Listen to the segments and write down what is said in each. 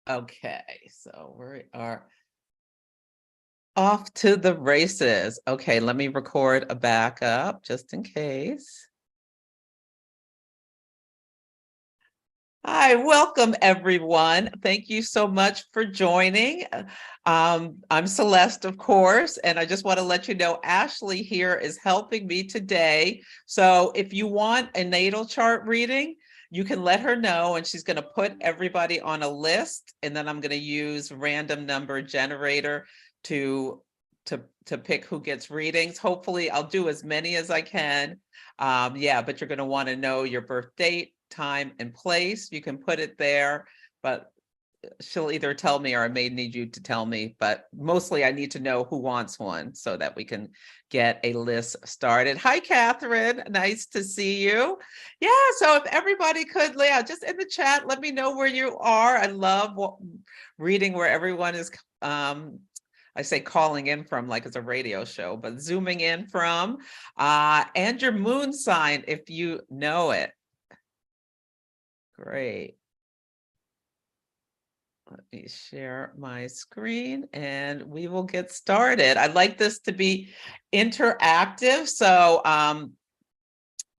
Okay, so we are off to the races. Okay, let me record a backup just in case. Hi, welcome everyone. Thank you so much for joining. I'm Celeste, of course, and I just want to let you know Ashley here is helping me today. So if you want a natal chart reading, you can let her know, and she's going to put everybody on a list, and then I'm going to use random number generator to to pick who gets readings. Hopefully, I'll do as many as I can. Yeah, but you're going to want to know your birth date, time, and place. You can put it there, but she'll either tell me or I may need you to tell me, but mostly I need to know who wants one so that we can get a list started. Hi, Catherine. Nice to see you. Yeah, so if everybody could, yeah, just in the chat, let me know where you are. I love reading where everyone is, I say calling in from like it's a radio show, but zooming in from, and your moon sign if you know it. Great. Let me share my screen and we will get started. I'd like this to be interactive. So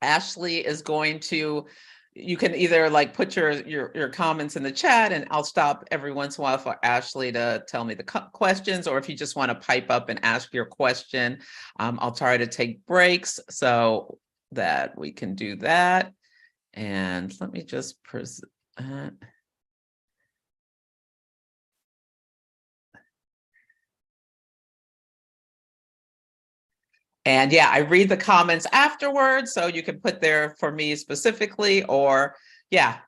Ashley is going to, you can either like put your comments in the chat and I'll stop every once in a while for Ashley to tell me the questions, or if you just want to pipe up and ask your question, I'll try to take breaks so that we can do that. And let me just present. And yeah, I read the comments afterwards, so you can put there for me specifically, or yeah,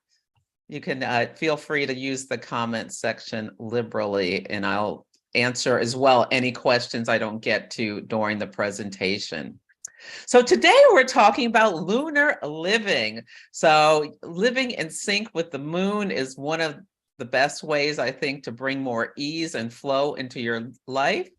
you can feel free to use the comment section liberally, and I'll answer as well any questions I don't get to during the presentation. So today we're talking about lunar living. So living in sync with the moon is one of the best ways, I think, to bring more ease and flow into your life.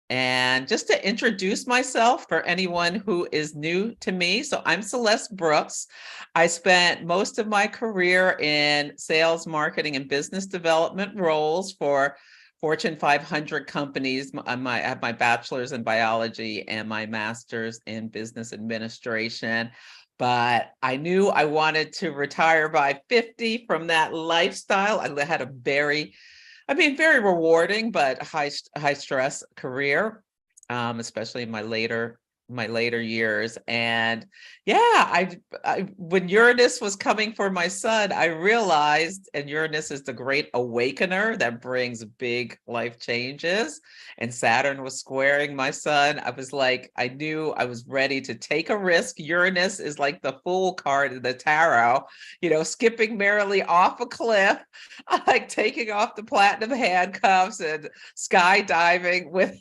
And just to introduce myself for anyone who is new to me, so I'm Celeste Brooks. I spent most of my career in sales, marketing, and business development roles for Fortune 500 companies. I have my bachelor's in biology and my master's in business administration. But I knew I wanted to retire by 50 from that lifestyle. I had a very rewarding, but high stress career, especially in my later years. And yeah, I when Uranus was coming for my son, I realized, and Uranus is the great awakener that brings big life changes, and Saturn was squaring my son. I was like, I knew I was ready to take a risk. Uranus is like the fool card in the tarot, skipping merrily off a cliff, like taking off the platinum handcuffs and skydiving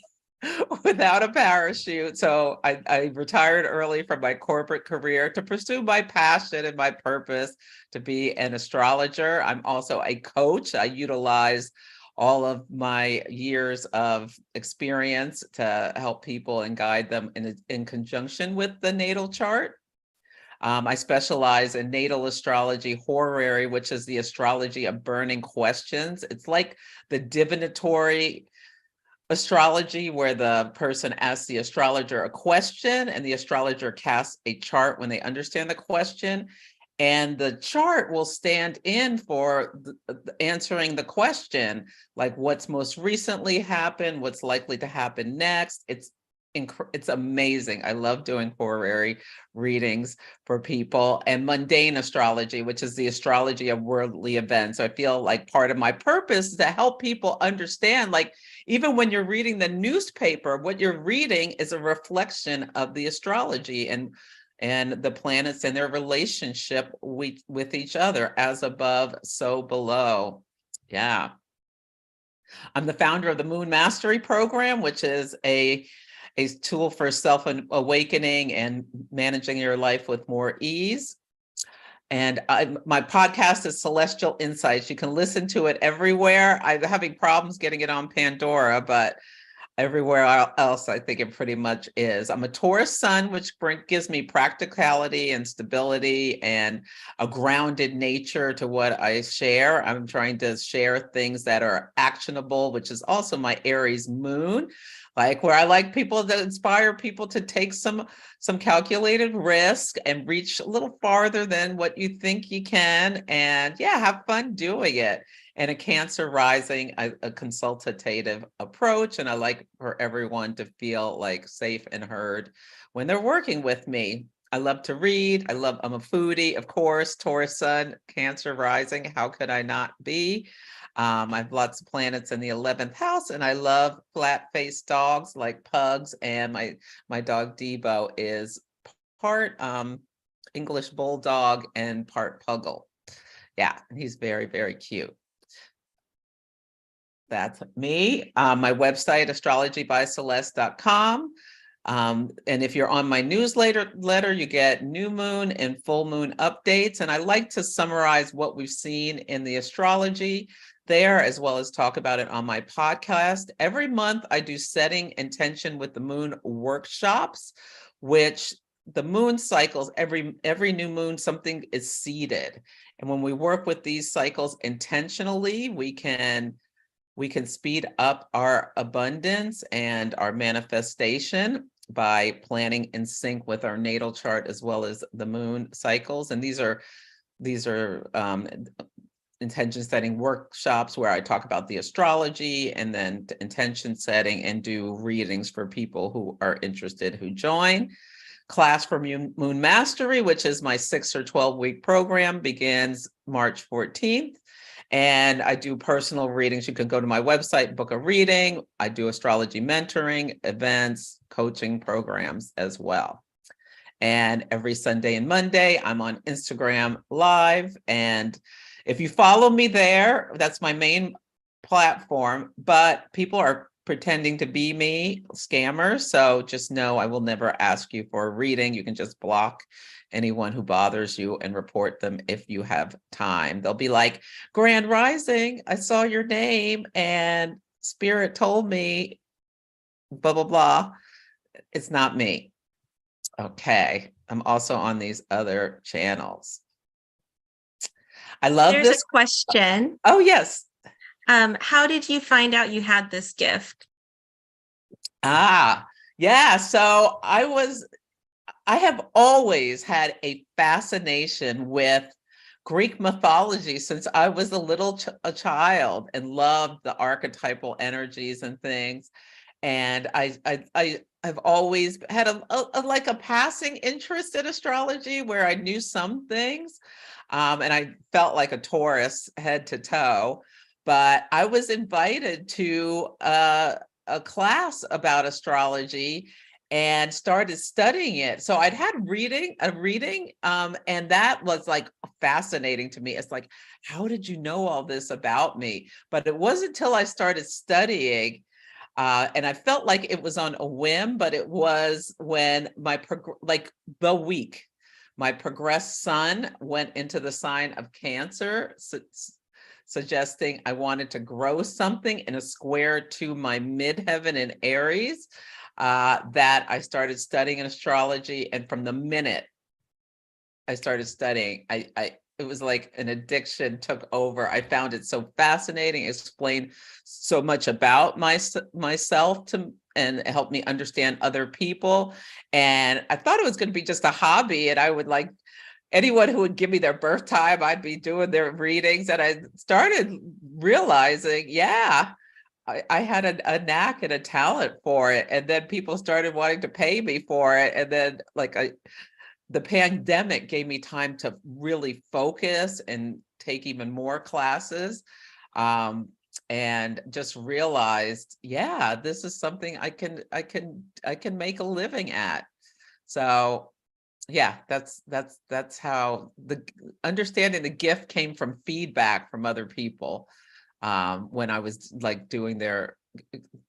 without a parachute. So I retired early from my corporate career to pursue my passion and my purpose to be an astrologer. I'm also a coach. I utilize all of my years of experience to help people and guide them in conjunction with the natal chart. I specialize in natal astrology horary, which is the astrology of burning questions. It's like the divinatory astrology, where the person asks the astrologer a question and the astrologer casts a chart when they understand the question. And the chart will stand in for answering the question, like what's most recently happened, what's likely to happen next. It's amazing. I love doing horary readings for people, and mundane astrology, which is the astrology of worldly events. So I feel like part of my purpose is to help people understand, like, even when you're reading the newspaper, what you're reading is a reflection of the astrology and the planets and their relationship with each other, as above, so below. Yeah. I'm the founder of the Moon Mastery Program, which is a tool for self-awakening and managing your life with more ease. And my podcast is Celestial Insights. You can listen to it everywhere. I'm having problems getting it on Pandora, but everywhere else, I think it pretty much is. I'm a Taurus sun, which gives me practicality and stability and a grounded nature to what I share. I'm trying to share things that are actionable, which is also my Aries moon, like where I like people to inspire people to take some calculated risk and reach a little farther than what you think you can, and yeah, have fun doing it. And a Cancer rising, a consultative approach. And I like for everyone to feel like safe and heard when they're working with me. I love to read. I'm a foodie, of course, Taurus sun, Cancer rising. How could I not be? I have lots of planets in the 11th house, and I love flat-faced dogs like pugs. And my dog Debo is part English bulldog and part puggle. Yeah, and he's very, very cute. That's me. My website, astrologybyceleste.com. And if you're on my newsletter, you get new moon and full moon updates. And I like to summarize what we've seen in the astrology there, as well as talk about it on my podcast. Every month, I do setting intention with the moon workshops, which the moon cycles, every new moon, something is seeded. And when we work with these cycles intentionally, we can speed up our abundance and our manifestation by planning in sync with our natal chart as well as the moon cycles. And these are intention setting workshops where I talk about the astrology and then intention setting and do readings for people who are interested who join. Class for Moon Mastery, which is my 6 or 12-week program, begins March 14th. And I do personal readings. You can go to my website, book a reading. I do astrology mentoring, events, coaching programs as well. And every Sunday and Monday, I'm on Instagram Live. And if you follow me there, that's my main platform. But people are pretending to be me, scammers. So just know I will never ask you for a reading. You can just block anyone who bothers you and report them if you have time. They'll be like, Grand Rising, I saw your name and Spirit told me, blah, blah, blah. It's not me. Okay. I'm also on these other channels. I love There's this. A question. Oh, yes. How did you find out you had this gift? Yeah. So I have always had a fascination with Greek mythology since I was a child, and loved the archetypal energies and things. And I've always had a passing interest in astrology where I knew some things, and I felt like a Taurus head to toe. But I was invited to a class about astrology and started studying it. So I'd had a reading, and that was like fascinating to me. It's like, how did you know all this about me? But it wasn't until I started studying, and I felt like it was on a whim, but it was when my progressed sun went into the sign of Cancer, suggesting I wanted to grow something in a square to my midheaven in Aries. That I started studying astrology, and from the minute I started studying, it was like an addiction took over. I found it so fascinating, explained so much about myself and it helped me understand other people. And I thought it was going to be just a hobby, and I would like anyone who would give me their birth time, I'd be doing their readings. And I started realizing, yeah, I had a knack and a talent for it. And then people started wanting to pay me for it. And then the pandemic gave me time to really focus and take even more classes. And just realized, yeah, this is something I can make a living at. So yeah, that's how the understanding the gift came from feedback from other people. When I was like doing their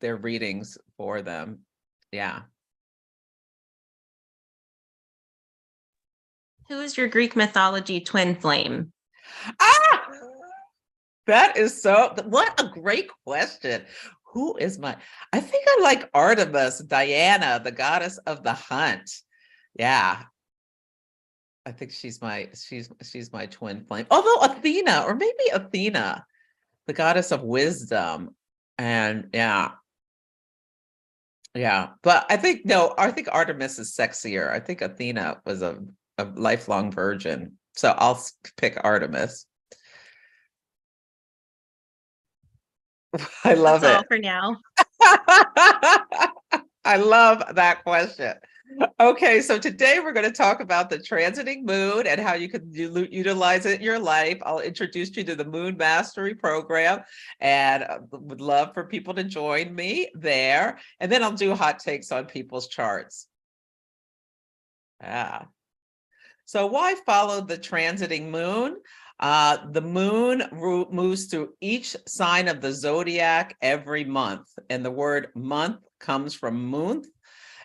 readings for them. Yeah. Who is your Greek mythology twin flame? That is what a great question. who is I think I like Artemis, Diana, the goddess of the hunt. Yeah. I think she's my twin flame. Although Athena, or maybe Athena, the goddess of wisdom. And yeah. Yeah. But I think I think Artemis is sexier. I think Athena was a lifelong virgin. So I'll pick Artemis. I love That's all it. for now. I love that question. Okay, so today we're going to talk about the transiting moon and how you can utilize it in your life. I'll introduce you to the Moon Mastery Program and would love for people to join me there. And then I'll do hot takes on people's charts. Yeah. So why follow the transiting moon? The moon moves through each sign of the zodiac every month. And the word month comes from moon.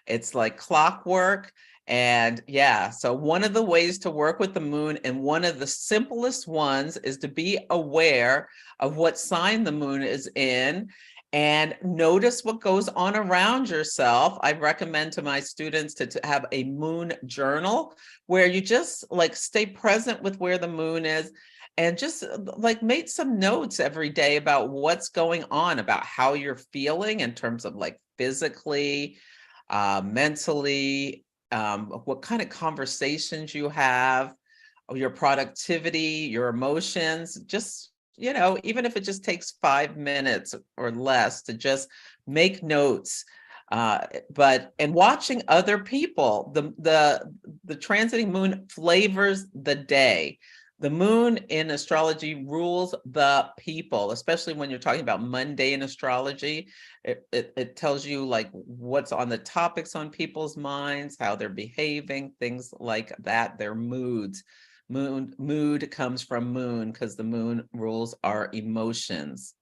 It's like clockwork. And yeah, so one of the ways to work with the moon, and one of the simplest ones, is to be aware of what sign the moon is in and notice what goes on around yourself. I recommend to my students to have a moon journal where you just like stay present with where the moon is and just like make some notes every day about what's going on, about how you're feeling in terms of like physically, mentally, what kind of conversations you have, your productivity, your emotions, just, even if it just takes 5 minutes or less to just make notes. And watching other people, the transiting moon flavors the day. The moon in astrology rules the people, especially when you're talking about mundane astrology. It tells you like what's on the topics on people's minds, how they're behaving, things like that, their moods. Mood comes from moon because the moon rules our emotions.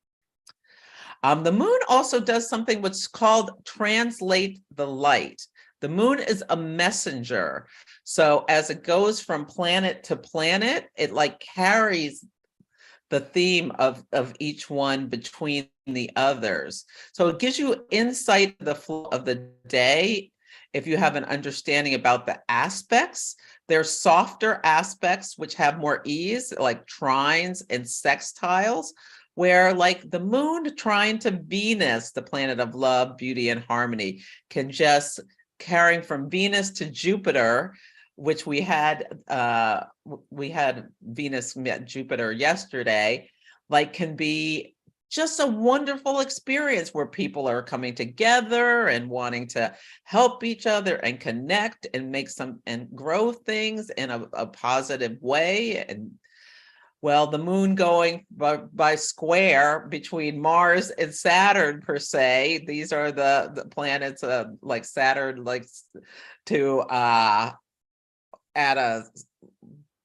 The moon also does something what's called translate the light. The moon is a messenger. So as it goes from planet to planet, it like carries the theme of each one between the others. So it gives you insight the flow of the day. If you have an understanding about the aspects, there's softer aspects which have more ease, like trines and sextiles, where like the moon trine to Venus, the planet of love, beauty, and harmony, can just carrying from Venus to Jupiter, which we had Venus met Jupiter yesterday, like can be just a wonderful experience where people are coming together and wanting to help each other and connect and make some and grow things in a positive way. And well, the moon going by square between Mars and Saturn, per se. These are the planets like Saturn likes to at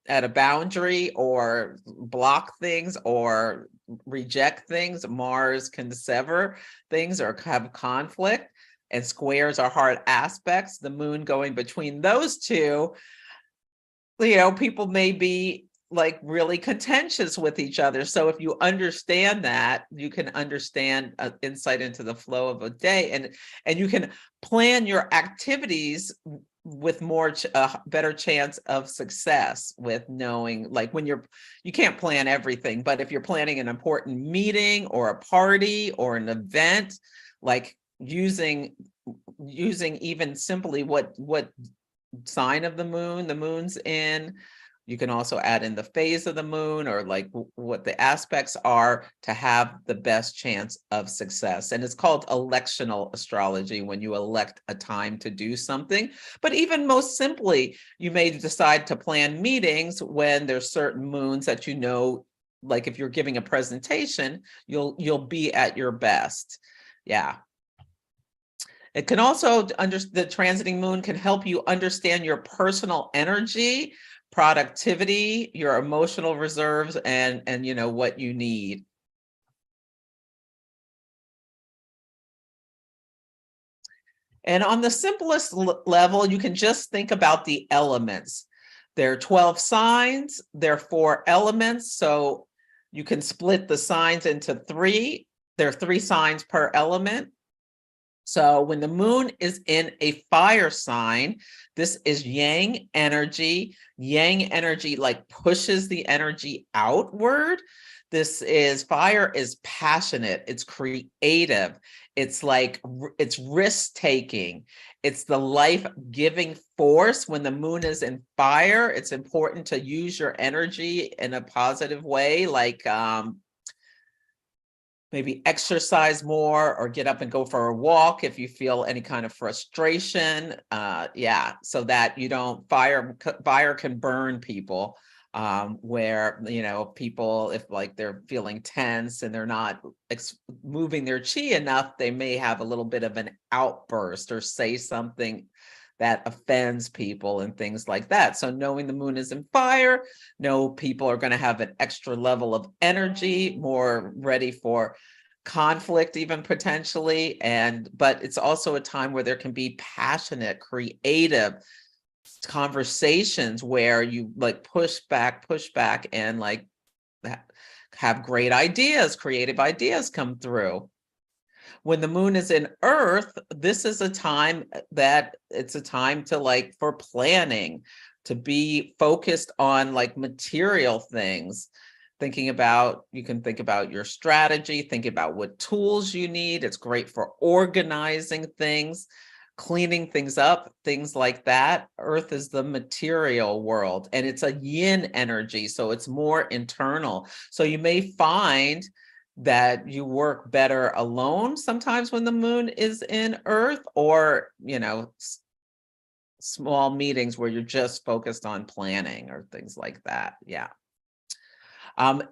a boundary or block things or reject things. Mars can sever things or have conflict, and squares are hard aspects. The moon going between those two, people may be like really contentious with each other. So if you understand that, you can understand insight into the flow of a day, and you can plan your activities with more better chance of success, with knowing like when you can't plan everything, but if you're planning an important meeting or a party or an event, like using even simply what sign of the moon's in. You can also add in the phase of the moon or like what the aspects are to have the best chance of success. And it's called electional astrology, when you elect a time to do something. But even most simply, you may decide to plan meetings when there's certain moons that like if you're giving a presentation, you'll be at your best. Yeah. It can also, the transiting moon can help you understand your personal energy, productivity, your emotional reserves, and what you need. And on the simplest level, you can just think about the elements. There are 12 signs, there are 4 elements, so you can split the signs into 3. there are 3 signs per element. So when the moon is in a fire sign, this is yang energy. Yang energy like pushes the energy outward. This is fire is passionate, it's creative, it's like it's risk taking, it's the life giving force. When the moon is in fire, it's important to use your energy in a positive way, like maybe exercise more or get up and go for a walk if you feel any kind of frustration. Yeah, so that you don't fire can burn people, where, you know, people, if like they're feeling tense and they're not moving their chi enough, they may have a little bit of an outburst or say something that offends people and things like that. So knowing the moon is in fire, know people are going to have an extra level of energy, more ready for conflict even potentially. But it's also a time where there can be passionate, creative conversations where you like push back and like have great ideas, creative ideas come through. When the moon is in Earth, this is a time that it's a time to like for planning, to be focused on like material things. Thinking about, you can think about your strategy, think about what tools you need. It's great for organizing things, cleaning things up, things like that. Earth is the material world and it's a yin energy, so it's more internal. So you may find that you work better alone sometimes when the moon is in Earth, or, you know, small meetings where you're just focused on planning or things like that. Yeah.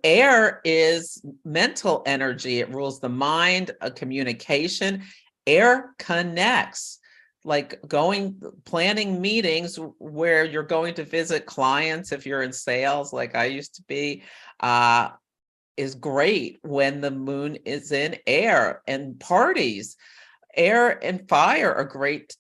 Air is mental energy. It rules the mind, communication. Air connects, like planning meetings where you're going to visit clients if you're in sales, like I used to be, is great when the moon is in air. And parties, air and fire are great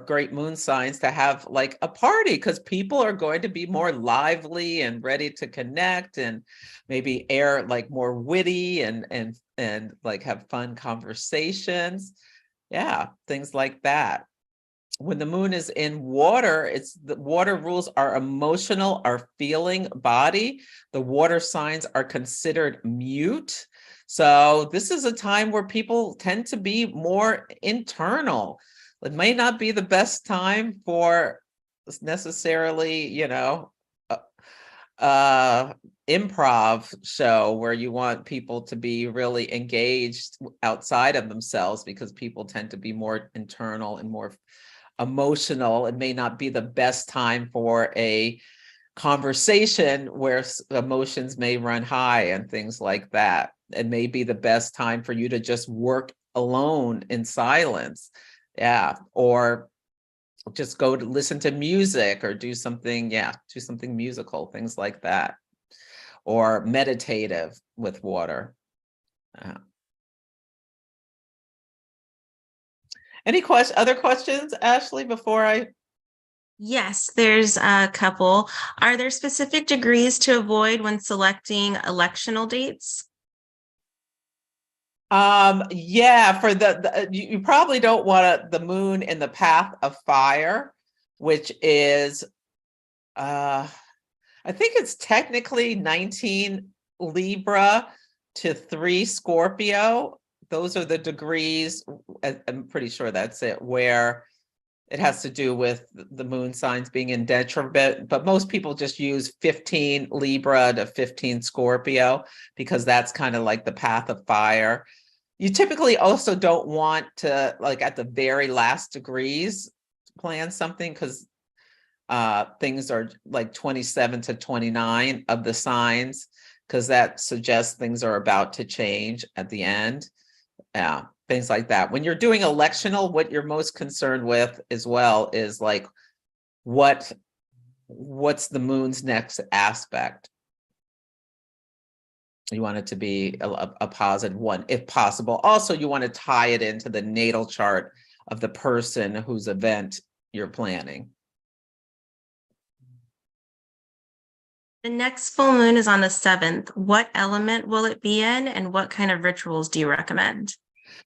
great moon signs to have like a party, because people are going to be more lively and ready to connect, and maybe air like more witty and like have fun conversations. Yeah, things like that. When the moon is in water, it's the water rules our emotional, our feeling body. The water signs are considered mute. So this is a time where people tend to be more internal. It may not be the best time for necessarily, you know, improv show where you want people to be really engaged outside of themselves, because people tend to be more internal and more emotional. It may not be the best time for a conversation where emotions may run high and things like that. It may be the best time for you to just work alone in silence. Yeah. Or just go to listen to music or do something. Yeah. Do something musical, things like that. Or meditative with water. Any other questions, Ashley, before I? Yes, there's a couple. Are there specific degrees to avoid when selecting electional dates? Yeah, for you probably don't want the moon in the path of fire, which is I think it's technically 19 Libra to 3 Scorpio. Those are the degrees. I'm pretty sure that's it, where it has to do with the moon signs being in detriment, but most people just use 15 Libra to 15 Scorpio, because that's kind of like the path of fire. You typically also don't want to, like at the very last degrees, plan something, because things are like 27 to 29 of the signs, because that suggests things are about to change at the end. Yeah, things like that. When you're doing electional, what you're most concerned with as well is like what's the moon's next aspect. You want it to be a positive one if possible. Also, you want to tie it into the natal chart of the person whose event you're planning. The next full moon is on the 7th. What element will it be in, and what kind of rituals do you recommend?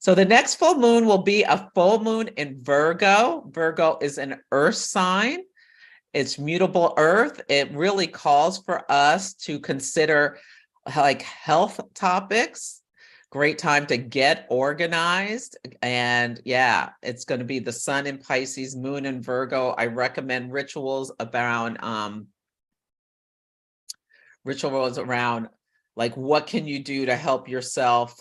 So the next full moon will be a full moon in Virgo. Virgo is an earth sign. It's mutable earth. It really calls for us to consider like health topics. Great time to get organized. And yeah, it's going to be the sun in Pisces, moon in Virgo. I recommend rituals around like what can you do to help yourself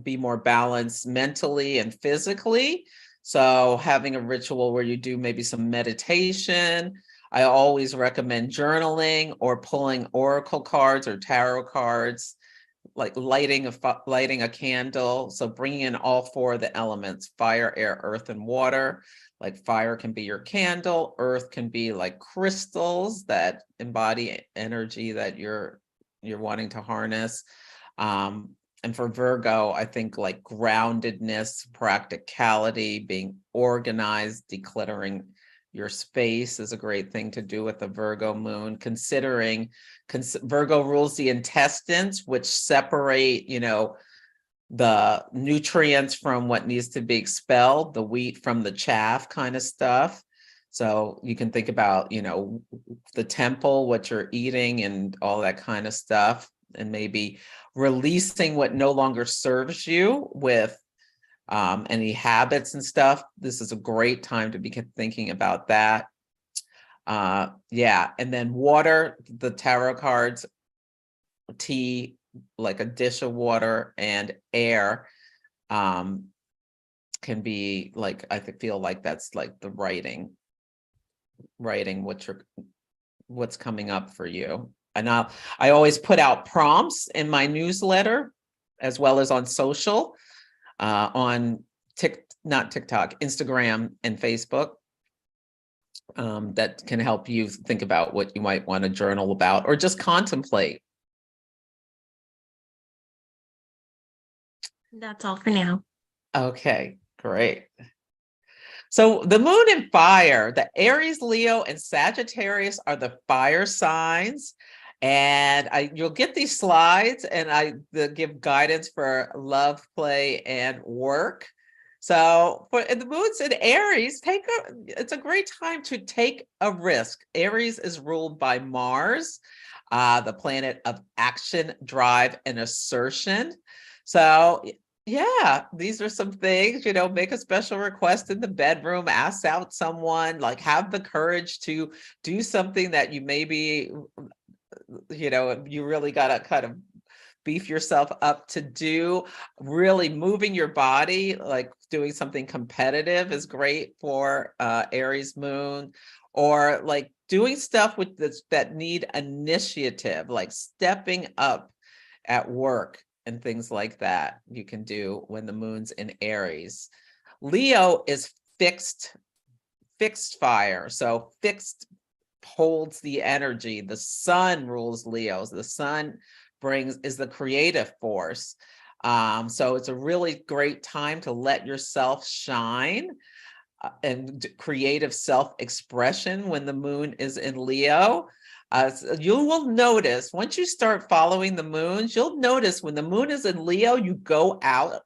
be more balanced mentally and physically. So having a ritual where you do maybe some meditation. I always recommend journaling or pulling oracle cards or tarot cards, like lighting a candle. So bringing in all four of the elements: fire, air, earth, and water. Like fire can be your candle, earth can be like crystals that embody energy that you're wanting to harness. And for Virgo, I think like groundedness, practicality, being organized, decluttering your space is a great thing to do with the Virgo moon. Virgo rules the intestines, which separate, the nutrients from what needs to be expelled, the wheat from the chaff kind of stuff. So you can think about, the temple, what you're eating and all that kind of stuff, and maybe releasing what no longer serves you with any habits and stuff. This is a great time to be thinking about that. Yeah. And then water, the tarot cards, tea, like a dish of water, and air can be like, I feel like that's like the writing what's coming up for you. And I always put out prompts in my newsletter as well as on social, on not TikTok, Instagram and Facebook, that can help you think about what you might want to journal about or just contemplate. That's all for now. Okay, great. So the moon in fire, the Aries, Leo, and Sagittarius are the fire signs. And you'll get these slides, and I give guidance for love, play, and work. So for the moons in Aries, it's a great time to take a risk. Aries is ruled by Mars, the planet of action, drive, and assertion. So yeah, these are some things, make a special request in the bedroom, ask out someone, like have the courage to do something that you maybe, you really got to kind of beef yourself up to do. Really moving your body, like doing something competitive is great for Aries moon, or like doing stuff with this that need initiative, like stepping up at work and things like that you can do when the moon's in Aries. Leo is fixed fire. So fixed holds the energy. The sun rules Leos. The sun is the creative force. So it's a really great time to let yourself shine and creative self-expression when the moon is in Leo. So you will notice once you start following the moons, you'll notice when the moon is in Leo, you go out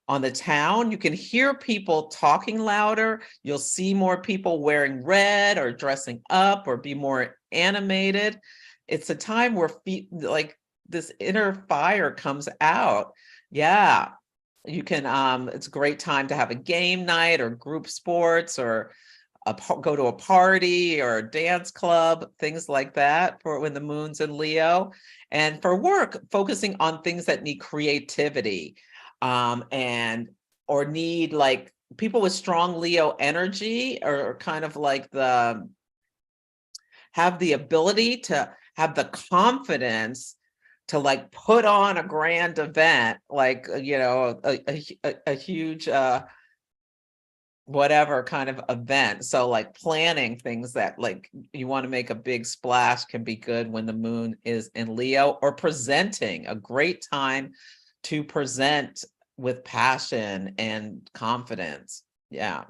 on the town, you can hear people talking louder. You'll see more people wearing red or dressing up or be more animated. It's a time where like this inner fire comes out. Yeah. You can, it's a great time to have a game night or group sports or go to a party or a dance club, things like that for when the moon's in Leo. And for work, focusing on things that need creativity, or need like people with strong Leo energy, or kind of like have the ability to have the confidence to like put on a grand event, like, a huge, whatever kind of event. So like planning things that like you want to make a big splash can be good when the moon is in Leo, or presenting, a great time to present with passion and confidence. Yeah.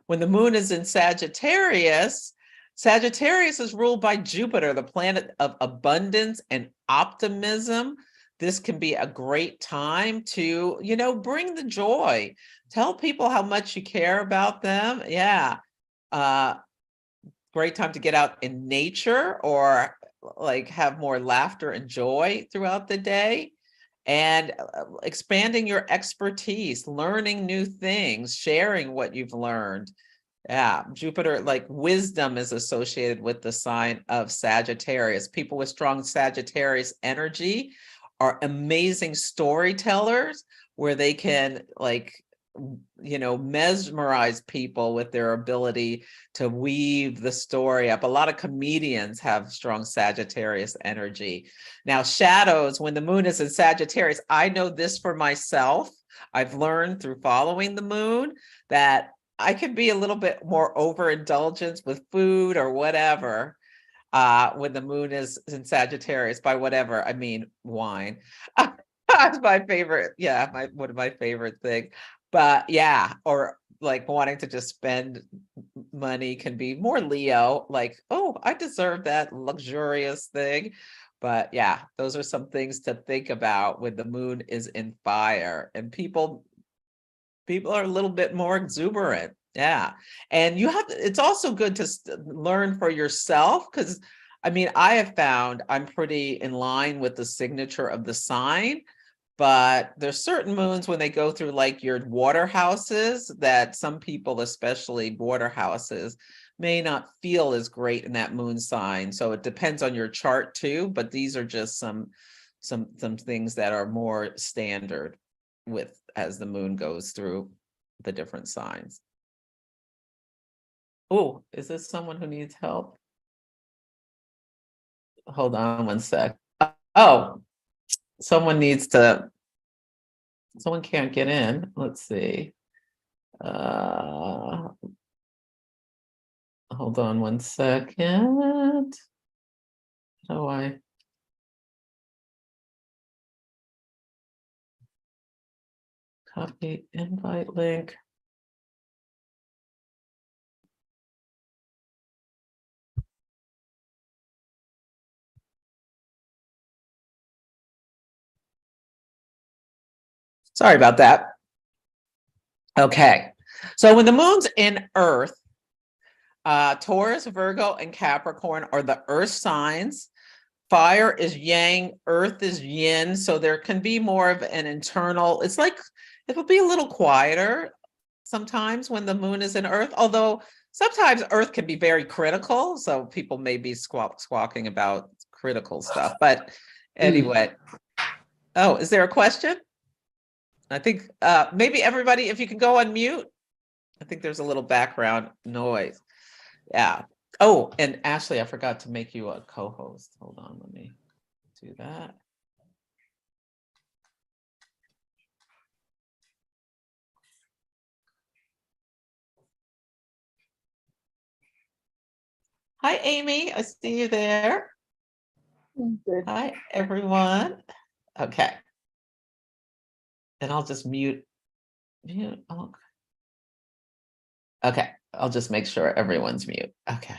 When the moon is in Sagittarius, Sagittarius is ruled by Jupiter, the planet of abundance and optimism. This can be a great time to, bring the joy. Tell people how much you care about them. Yeah. Great time to get out in nature or like have more laughter and joy throughout the day. And expanding your expertise, learning new things, sharing what you've learned. Yeah, Jupiter, like wisdom is associated with the sign of Sagittarius. People with strong Sagittarius energy are amazing storytellers where they can mesmerize people with their ability to weave the story up. A lot of comedians have strong Sagittarius energy. Now, shadows, when the moon is in Sagittarius, I know this for myself. I've learned through following the moon that I can be a little bit more overindulgent with food or whatever when the moon is in Sagittarius. By whatever, I mean wine. That's my favorite. Yeah, one of my favorite things. But yeah, or like wanting to just spend money can be more Leo, like, oh, I deserve that luxurious thing. But yeah, those are some things to think about when the moon is in fire, and people are a little bit more exuberant. Yeah. And it's also good to learn for yourself, because I have found I'm pretty in line with the signature of the sign, but there's certain moons when they go through like your water houses that some people, especially water houses, may not feel as great in that moon sign. So it depends on your chart too, but these are just some things that are more standard with as the moon goes through the different signs. Oh, is this someone who needs help? Hold on one sec. Oh, someone can't get in. Let's see. Hold on one second. How do I? Copy invite link. Sorry about that. Okay. So when the moon's in Earth, Taurus, Virgo, and Capricorn are the Earth signs. Fire is yang, Earth is yin. So there can be more of an internal, it's like it'll be a little quieter sometimes when the moon is in Earth, although sometimes Earth can be very critical. So people may be squawking about critical stuff. But anyway. Oh, is there a question? I think maybe everybody, if you can go on mute. I think there's a little background noise. Yeah. Oh, and Ashley, I forgot to make you a co-host. Hold on, let me do that. Hi, Amy. I see you there. Good. Hi, everyone. Okay. And I'll just mute. Oh. Okay. I'll just make sure everyone's mute. Okay.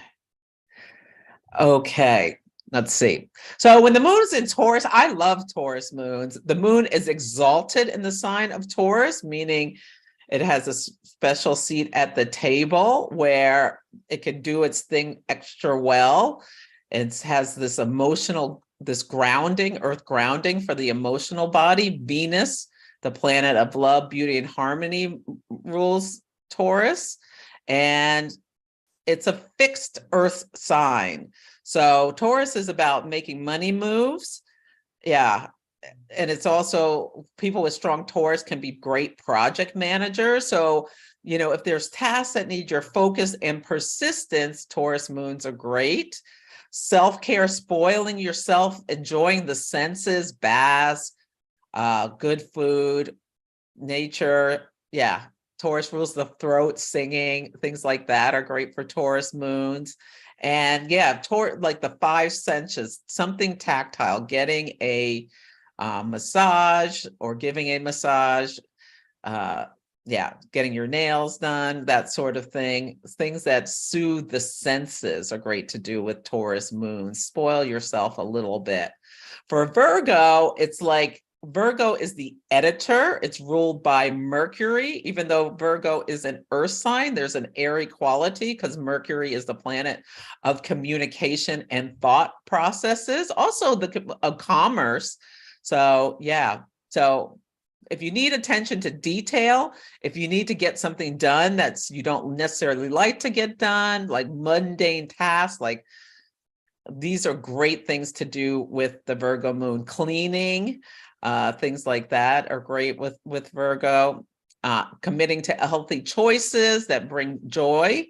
Okay. Let's see. So when the moon is in Taurus, I love Taurus moons. The moon is exalted in the sign of Taurus, meaning it has a special seat at the table where it can do its thing extra well. It has this grounding, earth grounding for the emotional body. Venus, the planet of love, beauty, and harmony, rules Taurus. And it's a fixed earth sign. So Taurus is about making money moves. Yeah. And it's also, people with strong Taurus can be great project managers. So, if there's tasks that need your focus and persistence, Taurus moons are great. Self-care, spoiling yourself, enjoying the senses, baths, good food, nature. Yeah. Taurus rules the throat, singing, things like that are great for Taurus moons. And yeah, like the five senses, something tactile, getting a massage or giving a massage, yeah, getting your nails done, that sort of thing. Things that soothe the senses are great to do with Taurus moon. Spoil yourself a little bit. For Virgo, it's like Virgo is the editor. It's ruled by Mercury. Even though Virgo is an earth sign, there's an airy quality because Mercury is the planet of communication and thought processes, also of commerce. So yeah, so if you need attention to detail, if you need to get something done that's you don't necessarily like to get done, like mundane tasks, like these are great things to do with the Virgo moon. Cleaning, things like that are great with Virgo. Committing to healthy choices that bring joy.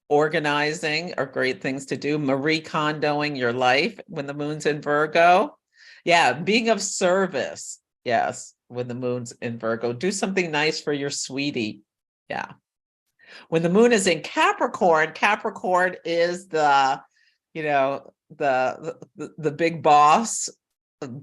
Organizing are great things to do. Marie Kondoing your life when the moon's in Virgo. Yeah, being of service. Yes, when the moon's in Virgo. Do something nice for your sweetie. Yeah. When the moon is in Capricorn, Capricorn is the, you know, the big boss,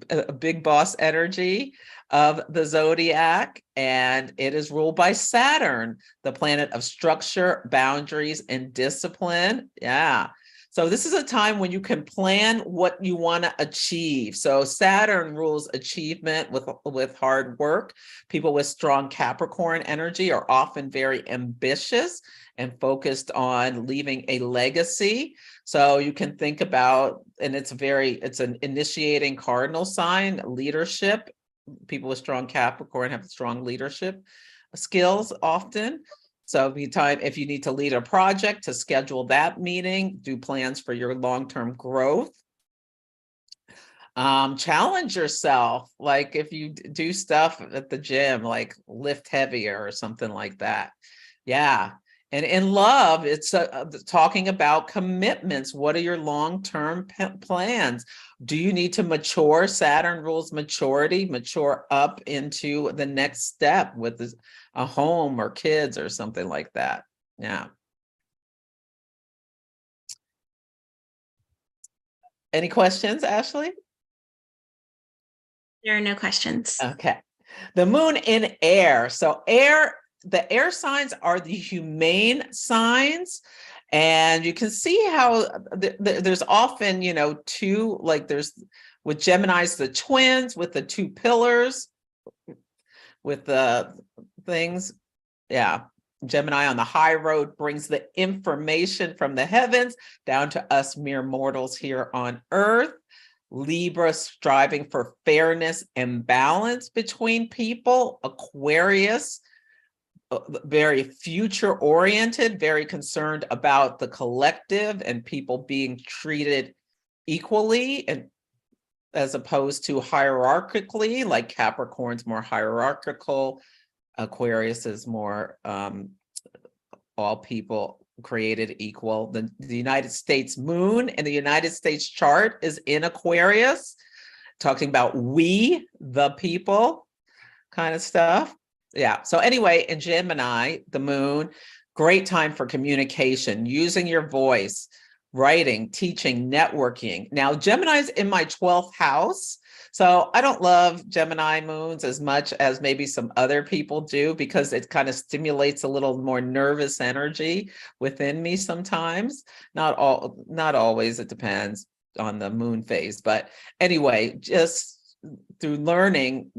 a big boss energy of the zodiac, and it is ruled by Saturn, the planet of structure, boundaries, and discipline. Yeah. So this is a time when you can plan what you want to achieve. So Saturn rules achievement with hard work. People with strong Capricorn energy are often very ambitious and focused on leaving a legacy. So you can think about, and it's an initiating cardinal sign, leadership. People with strong Capricorn have strong leadership skills often. So if you need to lead a project, to schedule that meeting, do plans for your long-term growth. Challenge yourself, like if you do stuff at the gym, like lift heavier or something like that. Yeah. And in love, it's talking about commitments. What are your long-term plans? Do you need to mature? Saturn rules maturity, mature up into the next step with a home or kids or something like that. Yeah. Any questions, Ashley? There are no questions. Okay. The moon in air. So the air signs are the humane signs. And you can see how there's often, two, like there's with Gemini's, the twins with the two pillars with the things. Yeah. Gemini on the high road brings the information from the heavens down to us mere mortals here on earth. Libra striving for fairness and balance between people. Aquarius, very future oriented, very concerned about the collective and people being treated equally and as opposed to hierarchically, like Capricorn's more hierarchical. Aquarius is more all people created equal. The United States moon and the United States chart is in Aquarius, talking about we, the people kind of stuff. Yeah. So anyway, in Gemini, the moon, great time for communication, using your voice, writing, teaching, networking. Now, Gemini's in my 12th house. So I don't love Gemini moons as much as maybe some other people do because it kind of stimulates a little more nervous energy within me sometimes. Not always, it depends on the moon phase. But anyway, just through learning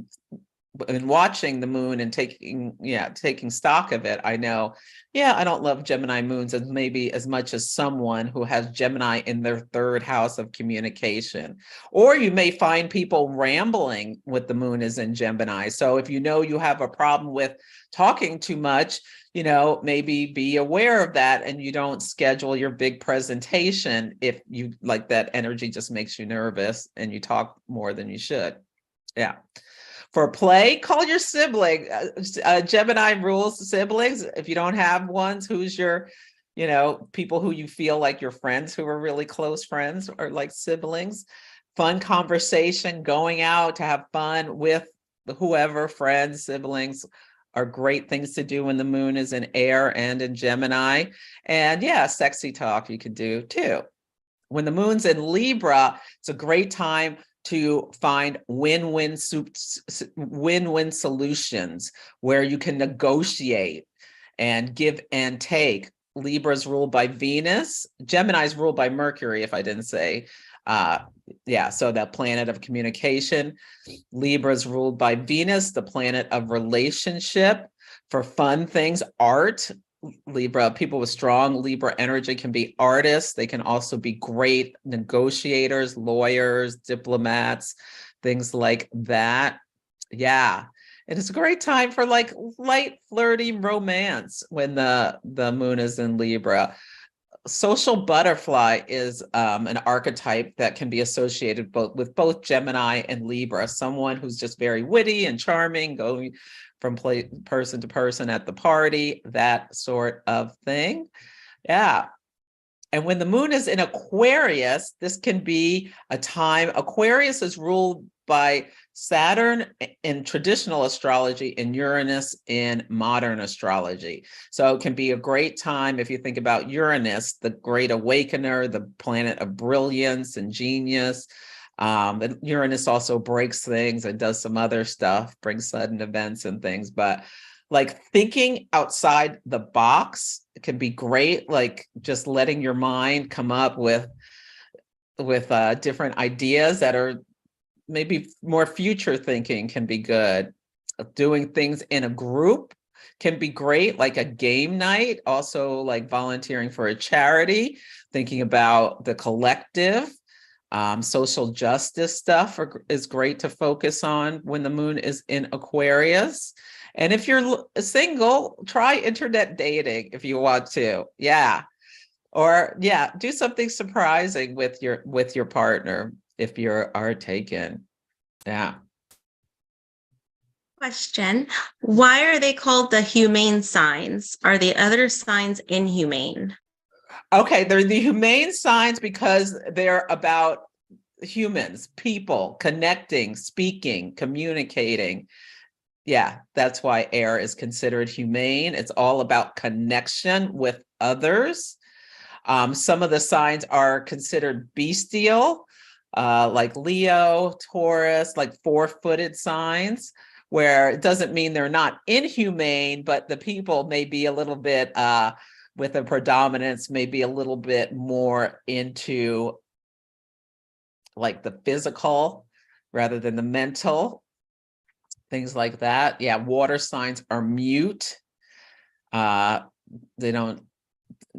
and watching the moon and taking stock of it, I know, I don't love Gemini moons as maybe as much as someone who has Gemini in their third house of communication. Or you may find people rambling with the moon is in Gemini. So if you know you have a problem with talking too much, maybe be aware of that and you don't schedule your big presentation if you like that energy just makes you nervous and you talk more than you should. Yeah. For play, call your sibling. Gemini rules siblings. If you don't have ones, who's your, people who you feel like your friends who are really close friends or like siblings. Fun conversation, going out to have fun with whoever, friends, siblings are great things to do when the moon is in air and in Gemini. And sexy talk you can do too. When the moon's in Libra, it's a great time to find win-win solutions where you can negotiate and give and take. Libra's ruled by Venus. Gemini's ruled by Mercury, if I didn't say. Yeah, so the planet of communication. Libra's ruled by Venus, the planet of relationship, for fun things, art. Libra, people with strong Libra energy can be artists. They can also be great negotiators, lawyers, diplomats, things like that. Yeah. And it's a great time for like light, flirty romance when the moon is in Libra. Social butterfly is an archetype that can be associated with both Gemini and Libra, someone who's just very witty and charming, going from person to person at the party, that sort of thing. Yeah. And when the moon is in Aquarius, this can be a time. Aquarius is ruled by Saturn in traditional astrology and Uranus in modern astrology. So it can be a great time if you think about Uranus, the great awakener, the planet of brilliance and genius. Uranus also breaks things and does some other stuff, brings sudden events and things, but like thinking outside the box can be great, like just letting your mind come up with different ideas that are maybe more future thinking can be good. Doing things in a group can be great, like a game night, also like volunteering for a charity, thinking about the collective. Social justice stuff is great to focus on when the moon is in Aquarius. And if you're single, try internet dating if you want to. Yeah. Or yeah, do something surprising with your partner if you are taken. Yeah. Question. Why are they called the humane signs? Are the other signs inhumane? Okay, they're the humane signs because they're about humans, people, connecting, speaking, communicating. Yeah, that's why air is considered humane. It's all about connection with others. Some of the signs are considered bestial, like Leo, Taurus, like four-footed signs, where it doesn't mean they're not inhumane, but the people may be a little bit, with a predominance, maybe a little bit more into like the physical rather than the mental, things like that. Yeah, water signs are mute. They don't,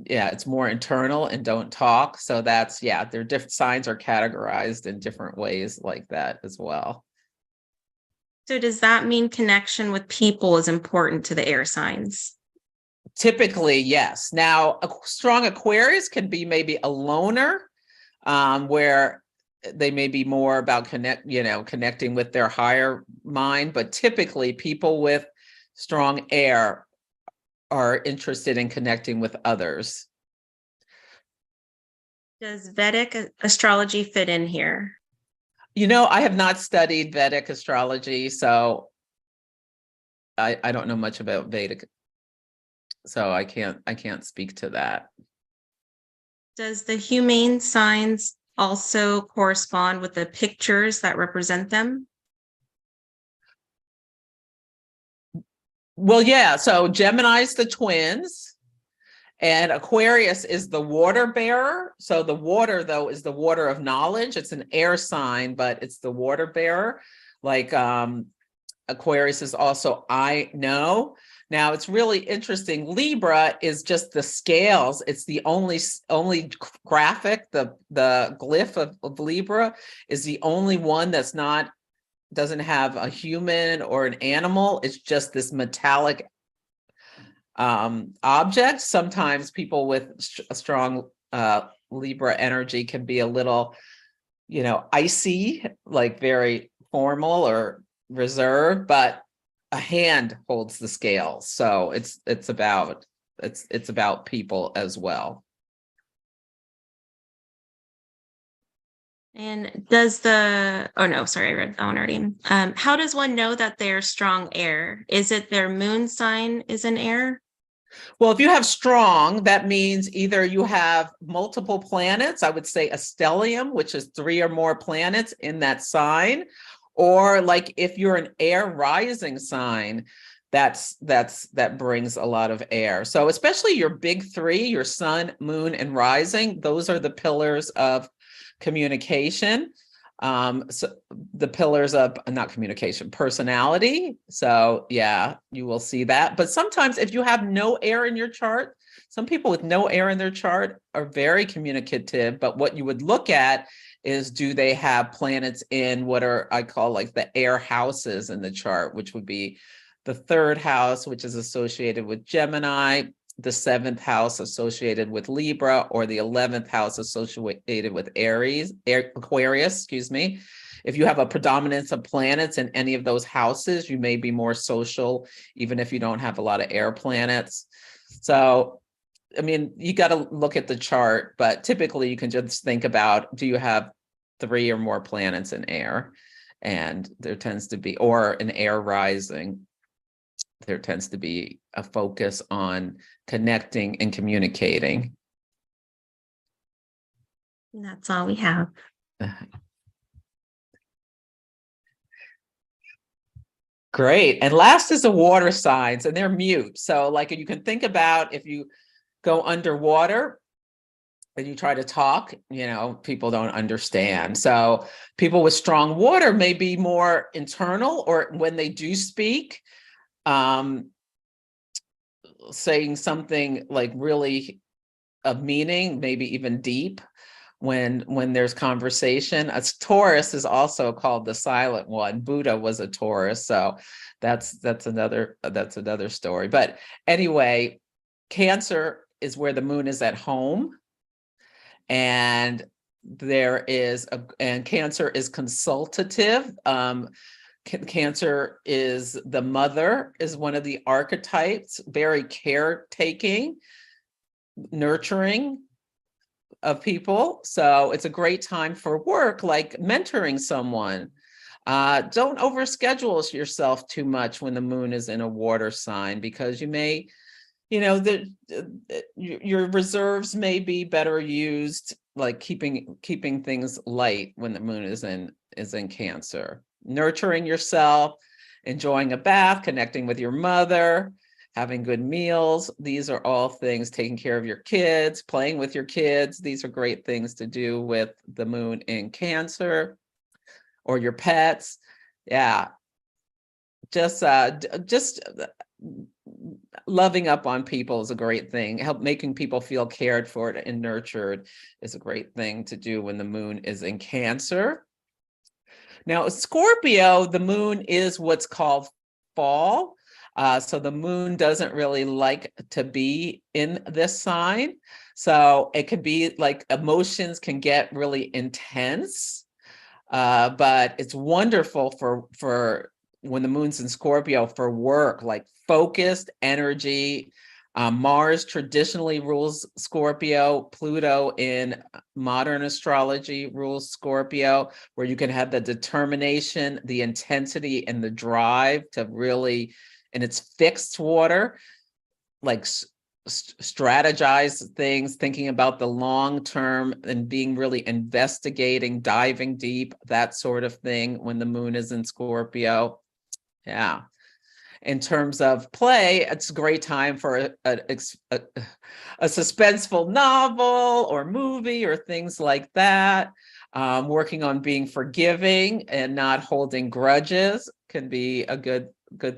yeah, it's more internal and don't talk. So that's, yeah, their different signs are categorized in different ways like that as well. So does that mean connection with people is important to the air signs? Typically, yes. Now, a strong Aquarius can be maybe a loner, where they may be more about connecting with their higher mind, but typically people with strong air are interested in connecting with others. Does Vedic astrology fit in here? I have not studied Vedic astrology, so I don't know much about Vedic, so I can't speak to that. Does the humane signs also correspond with the pictures that represent them? Well, yeah, so Gemini's the twins, and Aquarius is the water bearer. So the water, though, is the water of knowledge. It's an air sign, but it's the water bearer. Like Aquarius is also I know. Now it's really interesting. Libra is just the scales. It's the only graphic. The glyph of Libra is the only one that's doesn't have a human or an animal. It's just this metallic object. Sometimes people with a strong Libra energy can be a little, icy, like very formal or reserved, but a hand holds the scales. So it's about people as well. And does I read that one already. How does one know that they're strong air? Is it their moon sign is an air? Well, if you have strong, that means either you have multiple planets, I would say a stellium, which is 3 or more planets in that sign, or like if you're an air rising sign, that brings a lot of air. So especially your big 3, your sun, moon, and rising, those are the pillars of communication. So the pillars of not communication, personality. So yeah, you will see that. But sometimes if you have no air in your chart, some people with no air in their chart are very communicative, but what you would look at is, do they have planets in what are I call like the air houses in the chart, which would be the 3rd house, which is associated with Gemini, the 7th house associated with Libra, or the 11th house associated with Aquarius, excuse me. If you have a predominance of planets in any of those houses, you may be more social, even if you don't have a lot of air planets. So, I mean, you got to look at the chart, but typically you can just think about, do you have 3 or more planets in air? And there tends to be, or an air rising, there tends to be a focus on connecting and communicating. And that's all we have. Great. And last is the water signs, and they're mute. So like you can think about if you go underwater and you try to talk, people don't understand. So people with strong water may be more internal, or when they do speak, saying something like really of meaning, maybe even deep when there's conversation. A Taurus is also called the silent one. Buddha was a Taurus, so that's another story. But anyway, Cancer is where the moon is at home, and and Cancer is consultative. Cancer is the mother, is one of the archetypes, very caretaking, nurturing of people. So it's a great time for work, like mentoring someone. Don't overschedule yourself too much when the moon is in a water sign, because you may, your reserves may be better used, like keeping things light when the moon is in Cancer. Nurturing yourself, enjoying a bath, connecting with your mother, having good meals. These are all things, taking care of your kids, playing with your kids. These are great things to do with the moon in Cancer, or your pets. Yeah. Just loving up on people is a great thing. Making people feel cared for and nurtured is a great thing to do when the moon is in Cancer. Now, Scorpio, the moon is what's called fall. So the moon doesn't really like to be in this sign. So it could be like emotions can get really intense, but it's wonderful for when the moon's in Scorpio for work, like focused energy. Mars traditionally rules Scorpio. Pluto in modern astrology rules Scorpio, where you can have the determination, the intensity, and the drive to really, and it's fixed water, like strategize things, thinking about the long term, and being really investigating, diving deep, that sort of thing when the moon is in Scorpio. Yeah. In terms of play, it's a great time for a suspenseful novel or movie or things like that. Working on being forgiving and not holding grudges can be a good